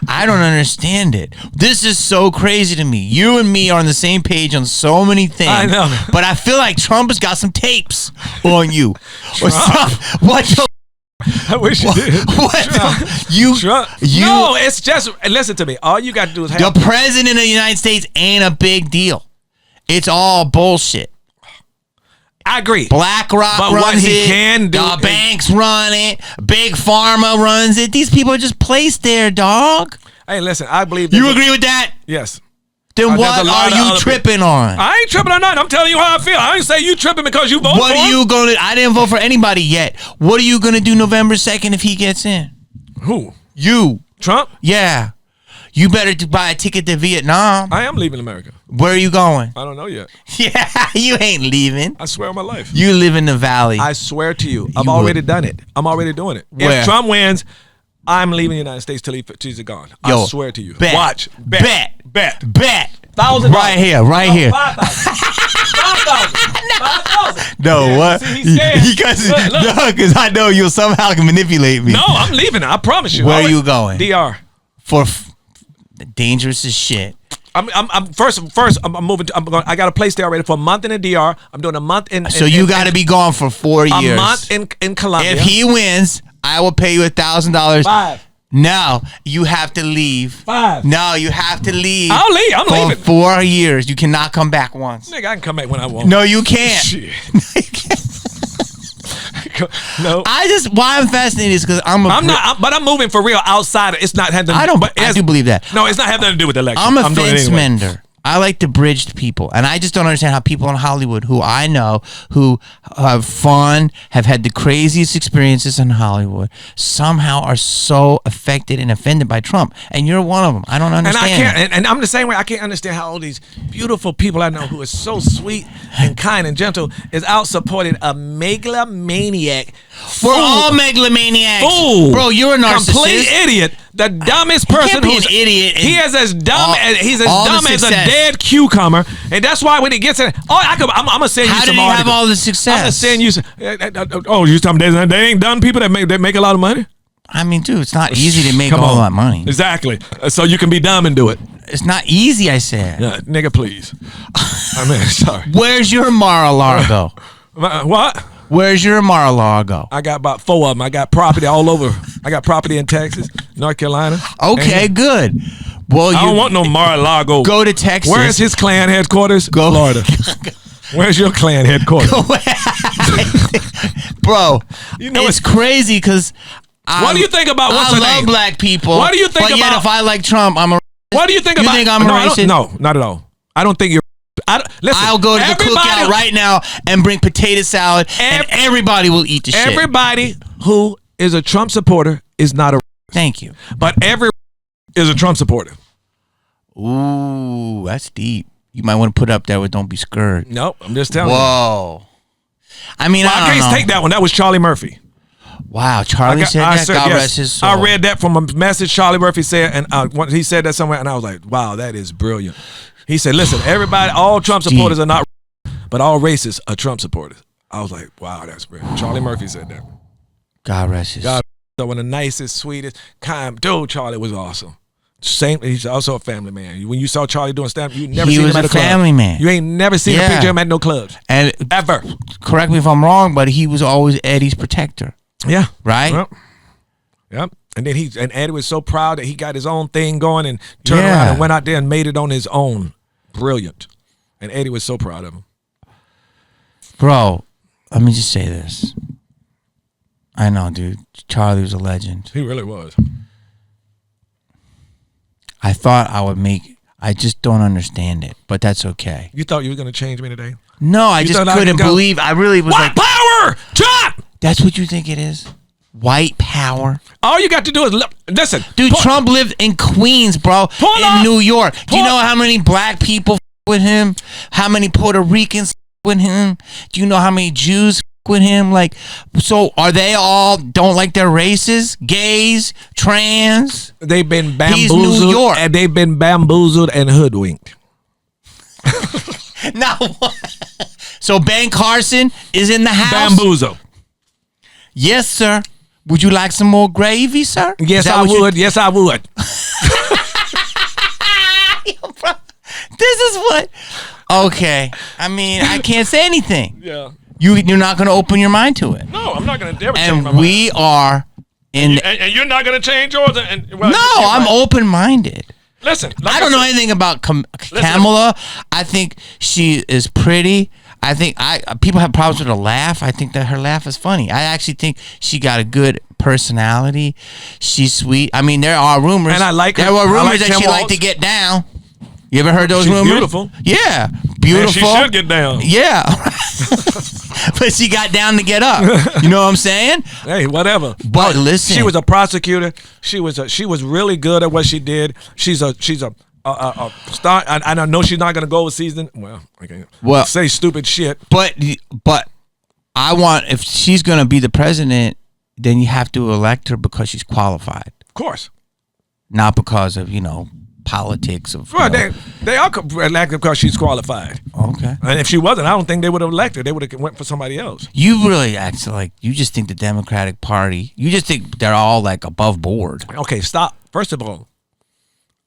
I don't understand it. This is so crazy to me. You and me are on the same page on so many things. I know. But I feel like Trump has got some tapes on you. What the I wish you did. Trump. No, it's just, listen to me. All you got to do is have the president of the United States ain't a big deal. It's all bullshit. I agree. BlackRock runs it. The banks run it. Big Pharma runs it. These people are just placed there, dog. Hey, listen, I believe you agree with that? Yes. Then what are you tripping on? I ain't tripping on nothing. I'm telling you how I feel. I ain't say you tripping because you vote for him. What are you going to... I didn't vote for anybody yet. What are you going to do November 2nd if he gets in? Who? You. Trump? Yeah. You better buy a ticket to Vietnam. I am leaving America. Where are you going? I don't know yet. Yeah, you ain't leaving. I swear on my life. You live in the valley. I swear to you. I've already done it. I'm already doing it. Where? If Trump wins, I'm leaving the United States till he's gone. Yo, I swear to you. Bet, Watch. Bet. $1,000. Right here. $5,000. 5,000. No, Yeah, what? see, he's scared. Because I know you'll somehow manipulate me. No, I'm leaving. I promise you. Where are you going? DR. For dangerous as shit. I'm first. I'm moving. I got a place there already for a month in the DR. I'm doing a month in. So you got to be gone for 4 years. A month in Colombia. If he wins, I will pay you $1,000. 5. No, you have to leave. 5. No, you have to leave. I'll leave. I'm for leaving. 4 years. You cannot come back once. Nigga, I can come back when I want. No, you can't. Shit. No. Why I'm fascinated is because I'm moving for real outside. It's not having. I do believe that. No, it's not having nothing to do with the election. I'm a fence mender. I like to bridge people, and I just don't understand how people in Hollywood, who I know, who have fun, have had the craziest experiences in Hollywood, somehow are so affected and offended by Trump. And you're one of them. I don't understand. And I can't. And I'm the same way. I can't understand how all these beautiful people I know who are so sweet and kind and gentle is out supporting a megalomaniac. We're all megalomaniacs. Fool. Bro, you're a narcissist. Complete idiot. The dumbest person who's an idiot. He is as dumb as a dead cucumber, and that's why when he gets in, I'm gonna send you some. How did he have all the success? I'm gonna send you. You talking? They ain't done people that make a lot of money. I mean, dude, it's not easy to make all that money. Exactly. So you can be dumb and do it. It's not easy, I said. Yeah, nigga, please. I mean, sorry. Where's your Mar-a-Lago? What? Where's your Mar-a-Lago? I got about 4 of them. I got property all over. I got property in Texas, North Carolina. Okay, good. Well, I don't want no Mar-a-Lago. Go to Texas. Where is his clan headquarters? Go Florida. Where's your clan headquarters? Bro, you know it's crazy because what do you think about what's her name? I love black people. What do you think but about? Yet if I like Trump, I'm a. What do you think about? You think I'm a racist? No, not at all. I don't think you're. Listen, I'll go to the cookout right now and bring potato salad, and everybody will eat the shit. Everybody who is a Trump supporter is not a. Thank you. But every is a Trump supporter. Ooh, that's deep. You might want to put up there with "Don't be scared." Nope, I'm just telling you. Whoa. I mean, I can't take that one. That was Charlie Murphy. Wow, Charlie said that. God rest his soul. I read that from a message Charlie Murphy said, and he said that somewhere, and I was like, wow, that is brilliant. He said, listen, everybody, all Trump supporters are not, but all racists are Trump supporters. I was like, wow, that's brilliant. Charlie Murphy said that. God rest his soul. So one of the nicest, sweetest, kind dude. Charlie was awesome. He's also a family man. When you saw Charlie doing stand-up, you never seen him at a club. He was a family man. You ain't never seen a picture of him at no clubs. And ever. Correct me if I'm wrong, but he was always Eddie's protector. Yeah. Right? Yep. And then Eddie was so proud that he got his own thing going and turned around and went out there and made it on his own. Brilliant. And Eddie was so proud of him. Bro, let me just say this. I know, dude. Charlie was a legend. He really was. I thought I just don't understand it, but that's okay. You thought you were going to change me today? No, I just couldn't believe. I really was White power! Trump! That's what you think it is? White power? All you got to do is listen. Dude, Trump lived in Queens, bro. In New York. Do you know how many black people with him? How many Puerto Ricans with him? Do you know how many Jews with him? Like, so are they all don't like their races? Gays? Trans? They've been bamboozled. He's New York. And they've been bamboozled and hoodwinked. Now what? So Ben Carson is in the house? Bamboozled. Yes, sir. Would you like some more gravy, sir? Yes, I would. Yes, I would. This is what... Okay. I mean, I can't say anything. Yeah. You're not going to open your mind to it. No, I'm not going to ever change my mind. And we are in... And you're not going to change yours? No, I'm open-minded. Listen. I don't know anything about Kamala. I think she is pretty. I think people have problems with her laugh. I think that her laugh is funny. I actually think she got a good personality. She's sweet. I mean, there are rumors. And I like her. There were rumors that she liked to get down. You ever heard those rumors? Beautiful. Yeah, beautiful. And she should get down. Yeah. But she got down to get up. You know what I'm saying? Hey, whatever. But listen, she was a prosecutor. She was really good at what she did. She's a start. I know she's not going to go with season. Well, I can't say stupid shit. But I want, if she's going to be the president, then you have to elect her because she's qualified. Of course. Not because of, politics of. Well, they are elected because she's qualified. Okay. And if she wasn't, I don't think they would have elected her. They would have went for somebody else. You really act like you just think the Democratic Party. You just think they're all like above board. Okay, stop. First of all,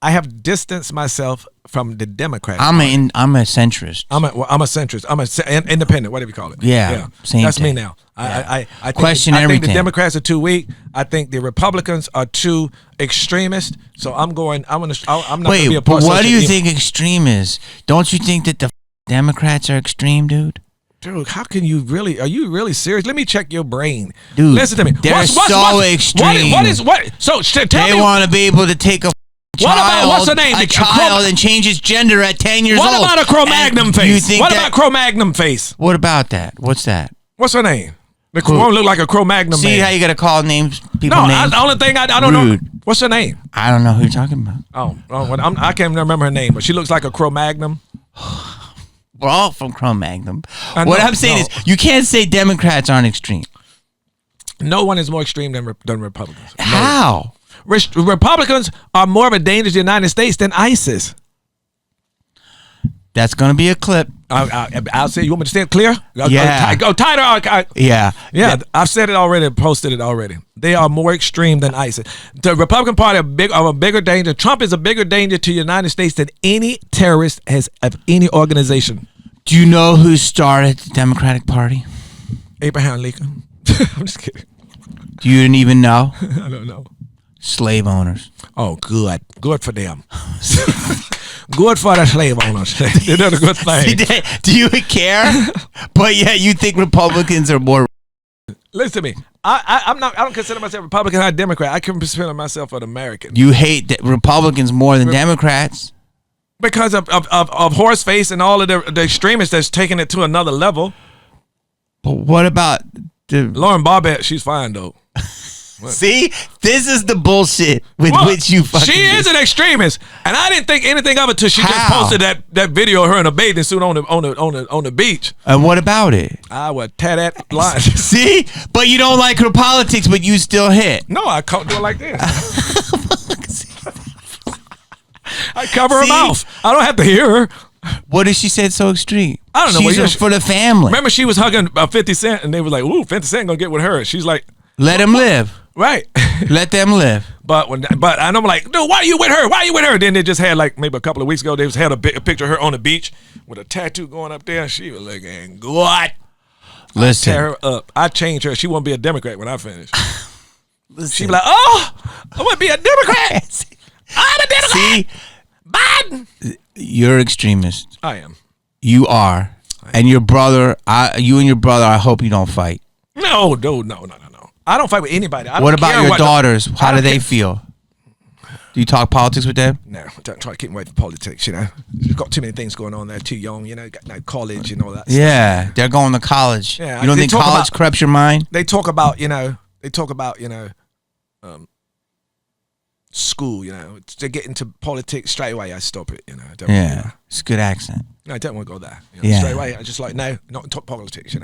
I have distanced myself from the Democratic I'm Party. I'm a centrist. I'm a centrist. I'm an independent. Whatever you call it. Yeah. Same That's thing. me now. Yeah. I question I everything. think the Democrats are too weak. I think the Republicans are too extremist. So I'm not going to be a part but of what do you social think extreme is? Don't you think that the Democrats are extreme, dude? Dude, how can you really? Are you really serious? Let me check your brain. Dude, listen to me. They're so extreme. So tell me. They want to be able to take a child, what's her name? a child and change his gender at 10 years old. What about a Cro-Magnon face? What about Cro-Magnon face? What about that? What's that? What's her name? The one look like a Cro-Magnon man. See how you got to call names? People names? The only thing I don't Rude. know. What's her name? I don't know who you're talking about. I can't remember her name, but she looks like a Cro-Magnon. We're all from Cro-Magnon. What I'm saying is, you can't say Democrats aren't extreme. No one is more extreme than Republicans. How? Republicans are more of a danger to the United States than ISIS. That's going to be a clip. I'll say, you want me to say it clear? Yeah. Go tighter. Yeah. I've said it already, posted it already. They are more extreme than ISIS. The Republican Party are a bigger danger. Trump is a bigger danger to the United States than any terrorist of any organization. Do you know who started the Democratic Party? Abraham Lincoln. I'm just kidding. You didn't even know? I don't know. Slave owners. Oh, good. Good for them. Good for the slave owners. They did a good thing. Do you care? But yeah, you think Republicans are more. Listen to me. I don't consider myself Republican or Democrat. I consider myself an American. You hate Republicans more than Democrats because of Horseface and all of the extremists that's taking it to another level. But what about Lauren Bobbitt? She's fine though. See, this is the bullshit with which you fucking. She is an extremist, and I didn't think anything of it till she just posted that video of her in a bathing suit on the beach. And what about it? I would tear that line. See, but you don't like her politics, but you still hit. No, I can't do it like this. I cover her mouth. I don't have to hear her. What did she say so extreme? I don't know. She's for the family. Remember, she was hugging 50 Cent, and they were like, "Ooh, 50 Cent gonna get with her." She's like, "Let him live." Right. Let them live. But I'm like, dude, why are you with her? Why are you with her? Then they just had like maybe a couple of weeks ago, they just had a picture of her on the beach with a tattoo going up there. She was looking good. Listen. I tear her up. I change her. She won't be a Democrat when I finish. She be like, oh, I want to be a Democrat. I'm a Democrat. See? Biden. You're extremist. I am. You are. And your brother, you and your brother, I hope you don't fight. No, dude, no. I don't fight with anybody. What about your daughters? How do they feel? Do you talk politics with them? No, don't try to keep them away from politics, You've got too many things going on there, too young, got no college and all that Yeah, stuff. they're going to college. Yeah, you don't think college corrupts your mind? They talk about, school, to get into politics straight away. I stop it, Yeah, it's a good accent. No, I don't want to go there. Yeah. Straight away, I just like, no, not talk politics,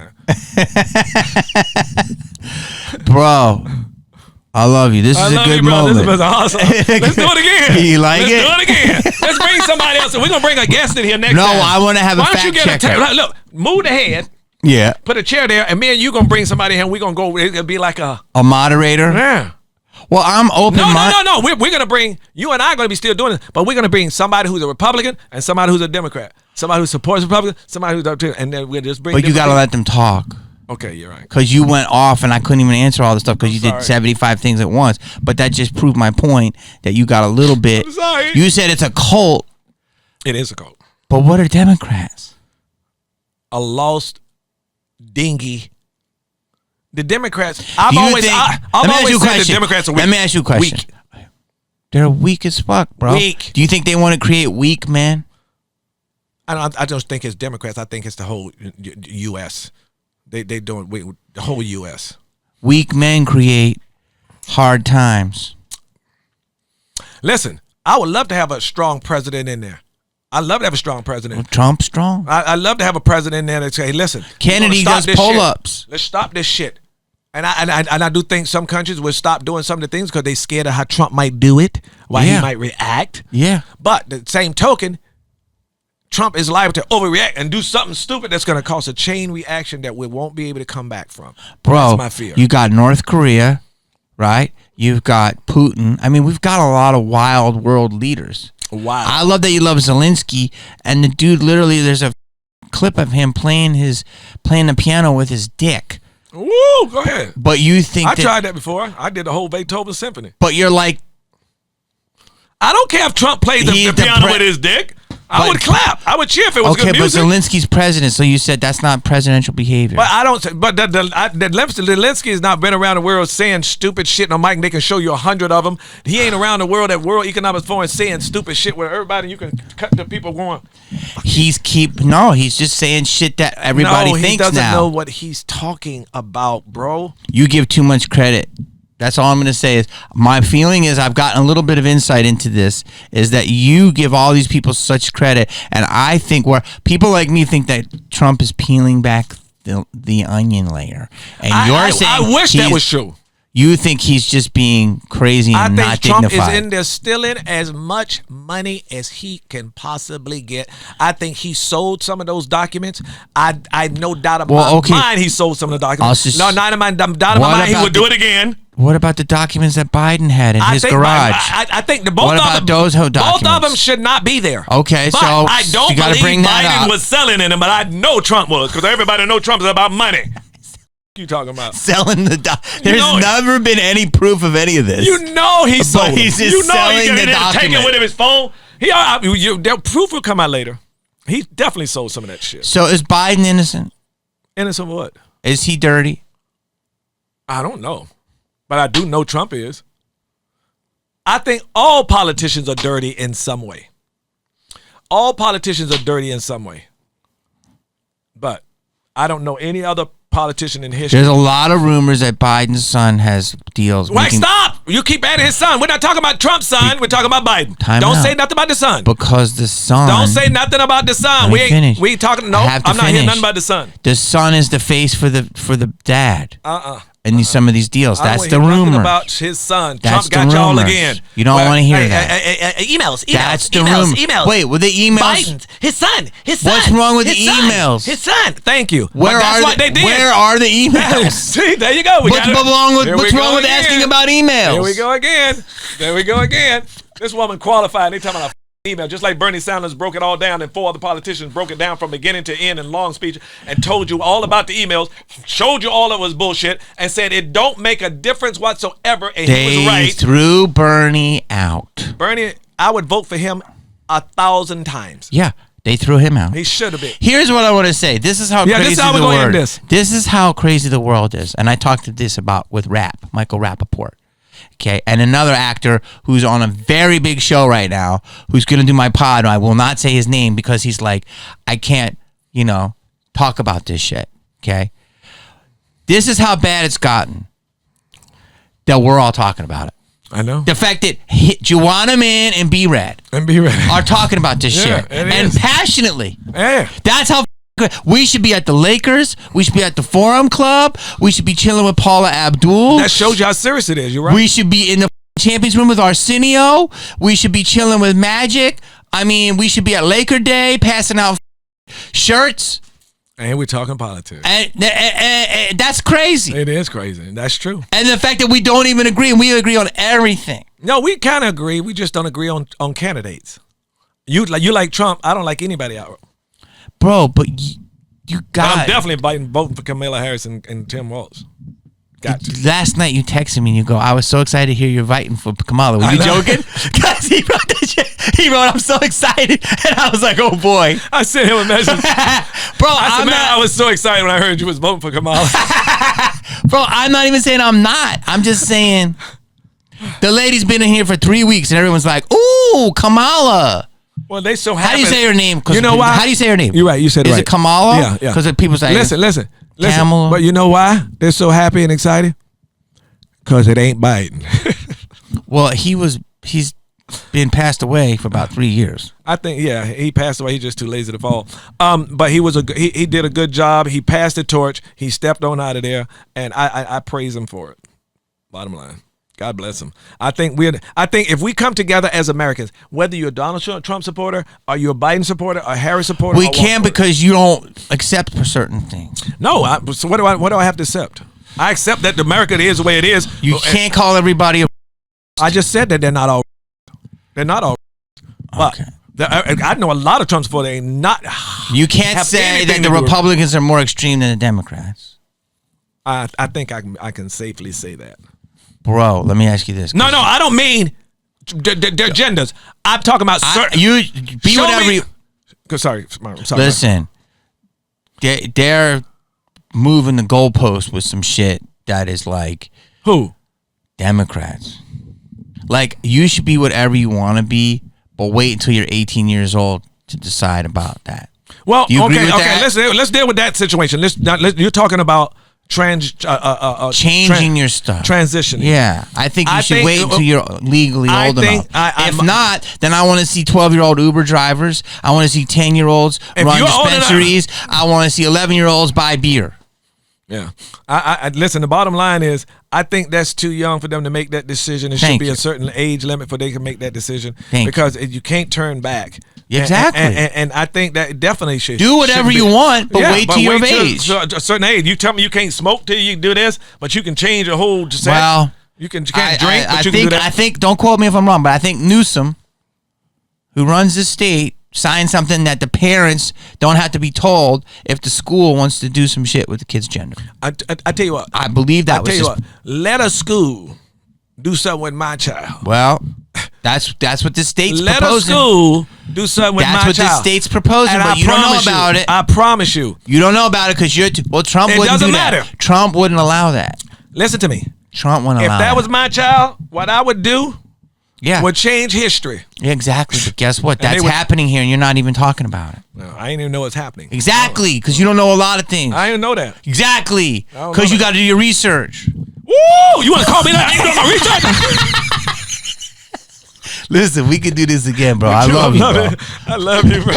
Bro, I love you. This is a good moment. This is awesome. Let's do it again. You like it? Let's do it again. Let's bring somebody else. We're going to bring a guest in here next time. No, I want to have a fact checker. Look, move the head. Yeah. Put a chair there, and me and you going to bring somebody in, and we're going to go, it'll be like a moderator? Yeah. Well, I'm open. No. We're going to bring, you and I are going to be still doing it, but we're going to bring somebody who's a Republican and somebody who's a Democrat. Somebody who supports Republicans, somebody who's and then we'll just bring. But you got to let them talk. Okay, you're right. Because you went off and I couldn't even answer all the stuff because you did 75 things at once. But that just proved my point that you got a little bit. I'm sorry. You said it's a cult. It is a cult. But what are Democrats? A lost dingy. The Democrats. I've always said the Democrats are weak. Let me ask you a question. Weak. They're weak as fuck, bro. Weak. Do you think they want to create weak men? I don't think it's Democrats. I think it's the whole U.S. They doing the whole U.S. Weak men create hard times. Listen, I would love to have a strong president in there. I'd love to have a strong president. Well, Trump's strong. I'd love to have a president in there that say, hey, listen. Kennedy does pull-ups. Let's stop this shit. And I do think some countries will stop doing some of the things because they're scared of how Trump might do it, why he might react. Yeah. But the same token, Trump is liable to overreact and do something stupid that's going to cause a chain reaction that we won't be able to come back from. Bro, that's my fear. You got North Korea, right? You've got Putin. I mean, we've got a lot of wild world leaders. Wow. I love that you love Zelensky, and the dude literally, there's a clip of him playing the piano with his dick. Woo, go ahead. But you think I tried that before. I did the whole Beethoven symphony. But you're like, I don't care if Trump played the piano with his dick. I would clap. I would cheer if it was good music. Okay, but Zelensky's president, so you said that's not presidential behavior. But I don't. But Zelensky has not been around the world saying stupid shit on mic, and they can show you 100 of them. He ain't around the world at World Economic Forum saying stupid shit where everybody you can cut the people going. He's just saying shit that everybody thinks now. No, he doesn't know what he's talking about, bro. You give too much credit. That's all I'm going to say is my feeling is I've gotten a little bit of insight into this is that you give all these people such credit. And I think where people like me think that Trump is peeling back the onion layer. And you're saying I wish that was true. You think he's just being crazy and not dignified. I think Trump is in there stealing as much money as he can possibly get. I think he sold some of those documents. I no doubt about mine he sold some of the documents. Not in my doubt about mine he would do it again. What about the documents that Biden had in his garage? I think both of them should not be there. Okay, but so I don't you gotta believe bring that Biden up. was selling in them, but I know Trump was because everybody know Trump is about money. You talking about selling the There's never been any proof of any of this. You know he sold. He's just selling the document. Taking with him his phone. The proof will come out later. He definitely sold some of that shit. So is Biden innocent? Innocent of what? Is he dirty? I don't know, but I do know Trump is. I think all politicians are dirty in some way. All politicians are dirty in some way, but I don't know any other politician in history. There's a lot of rumors that Biden's son has deals. Wait, stop! You keep adding his son. We're not talking about Trump's son. We're talking about Biden. Don't say nothing about the son. Because the son. Don't say nothing about the son. We ain't talking. No, I'm not hearing nothing about the son. The son is the face for the dad. And some of these deals. That's the rumor. About his son. Trump got y'all again. You don't want to hear that. Emails. That's the rumor. Emails. Wait, with the emails? Biden's. His son. What's wrong with the emails? His son. Thank you. Where are the emails? See, there you go. What's wrong with asking about emails? Here we go again. This woman qualified. They talking about email, just like Bernie Sanders broke it all down and 4 other politicians broke it down from beginning to end in long speech and told you all about the emails, showed you all of it was bullshit, and said it don't make a difference whatsoever, and he was right. They threw Bernie out. Bernie, I would vote for him 1,000 times. Yeah, they threw him out. He should have been. Here's what I want to say. This is how crazy the world is. This is how crazy the world is. And I talked to this about with Michael Rappaport. Okay, and another actor who's on a very big show right now, who's going to do my pod. I will not say his name because he's like, I can't, talk about this shit. Okay, this is how bad it's gotten that we're all talking about it. I know. The fact that Juwanna Mann and B-Rad are talking about this shit and passionately. Yeah. That's how we should be at the Lakers. We should be at the Forum Club. We should be chilling with Paula Abdul. That shows you how serious it is. You're right. We should be in the Champions Room with Arsenio. We should be chilling with Magic. I mean, we should be at Laker Day passing out shirts. And we're talking politics. And that's crazy. It is crazy. That's true. And the fact that we don't even agree, and we agree on everything. No, we kind of agree. We just don't agree on candidates. You like Trump. I don't like anybody out. Bro, but you got. I'm definitely voting for Kamala Harris and Tim Walz. Got to. Last night you texted me and you go, I was so excited to hear you're voting for Kamala. Were you joking? Because he wrote that shit. He wrote, I'm so excited. And I was like, oh boy. I sent him a message. Bro, I was so excited when I heard you was voting for Kamala. Bro, I'm not even saying I'm not. I'm just saying the lady's been in here for 3 weeks and everyone's like, ooh, Kamala. Well, they so happy. How do you say her name? You know why? How do you say her name? You're right. You said it right. Is it Kamala? Yeah. Because people say, listen. Kamala. But you know why they're so happy and excited? Because it ain't Biden. Well, he's been passed away for about 3 years. I think, yeah, he passed away. He's just too lazy to fall. But he did a good job. He passed the torch. He stepped on out of there, and I praise him for it. Bottom line, God bless him. I think if we come together as Americans, whether you're a Donald Trump supporter, or you're a Biden supporter, or a Harris supporter, we can because you don't accept for certain things. No, so what do I have to accept? I accept that America is the way it is. You can't call everybody. I just said that they're not all. They're not all. But Okay. I know a lot of Trump supporters ain't not. You can't say that the Republicans are more extreme than the Democrats. I think I can safely say that. Bro, let me ask you this. No, I don't mean their agendas. I'm talking about certain. You be whatever you. Sorry. Listen, they're moving the goalpost with some shit that is like who? Democrats. Like, you should be whatever you want to be, but wait until you're 18 years old to decide about that. Well, okay. Let's deal with that situation. You're talking about changing your stuff, transitioning. Yeah, I think you should wait until you're legally old enough. If not, then I want to see 12-year-old Uber drivers. I want to see 10-year-olds run dispensaries. I want to see 11-year-olds buy beer. Yeah, I listen. The bottom line is, I think that's too young for them to make that decision. It should be a certain age limit for they can make that decision because you can't turn back. Exactly, and I think that definitely should do whatever you want, but wait till you're of age. A certain age. You tell me you can't smoke till you do this, but you can change a whole. Well, you can't drink, but you can do that. I think. Don't quote me if I'm wrong, but I think Newsom, who runs the state, signed something that the parents don't have to be told if the school wants to do some shit with the kid's gender. I tell you what. I believe that was just... Let a school do something with my child. Well, that's what the state's proposing. Let a school do something with my child. That's what the state's proposing, but you don't know about it. I promise you. You don't know about it because you're... Trump wouldn't do that. Trump wouldn't allow that. Listen to me. Trump wouldn't allow that. If that was my child, what I would do... Yeah. Would change history. Yeah, exactly. But guess what? That's happening here, and you're not even talking about it. No, I ain't even know what's happening. Exactly, because you don't know a lot of things. I didn't know that. Exactly, because you got to do your research. Woo! You want to call me that? I ain't doing my research. Listen, we can do this again, bro. I love you, bro. I love you, bro.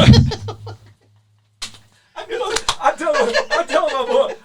I tell my boy.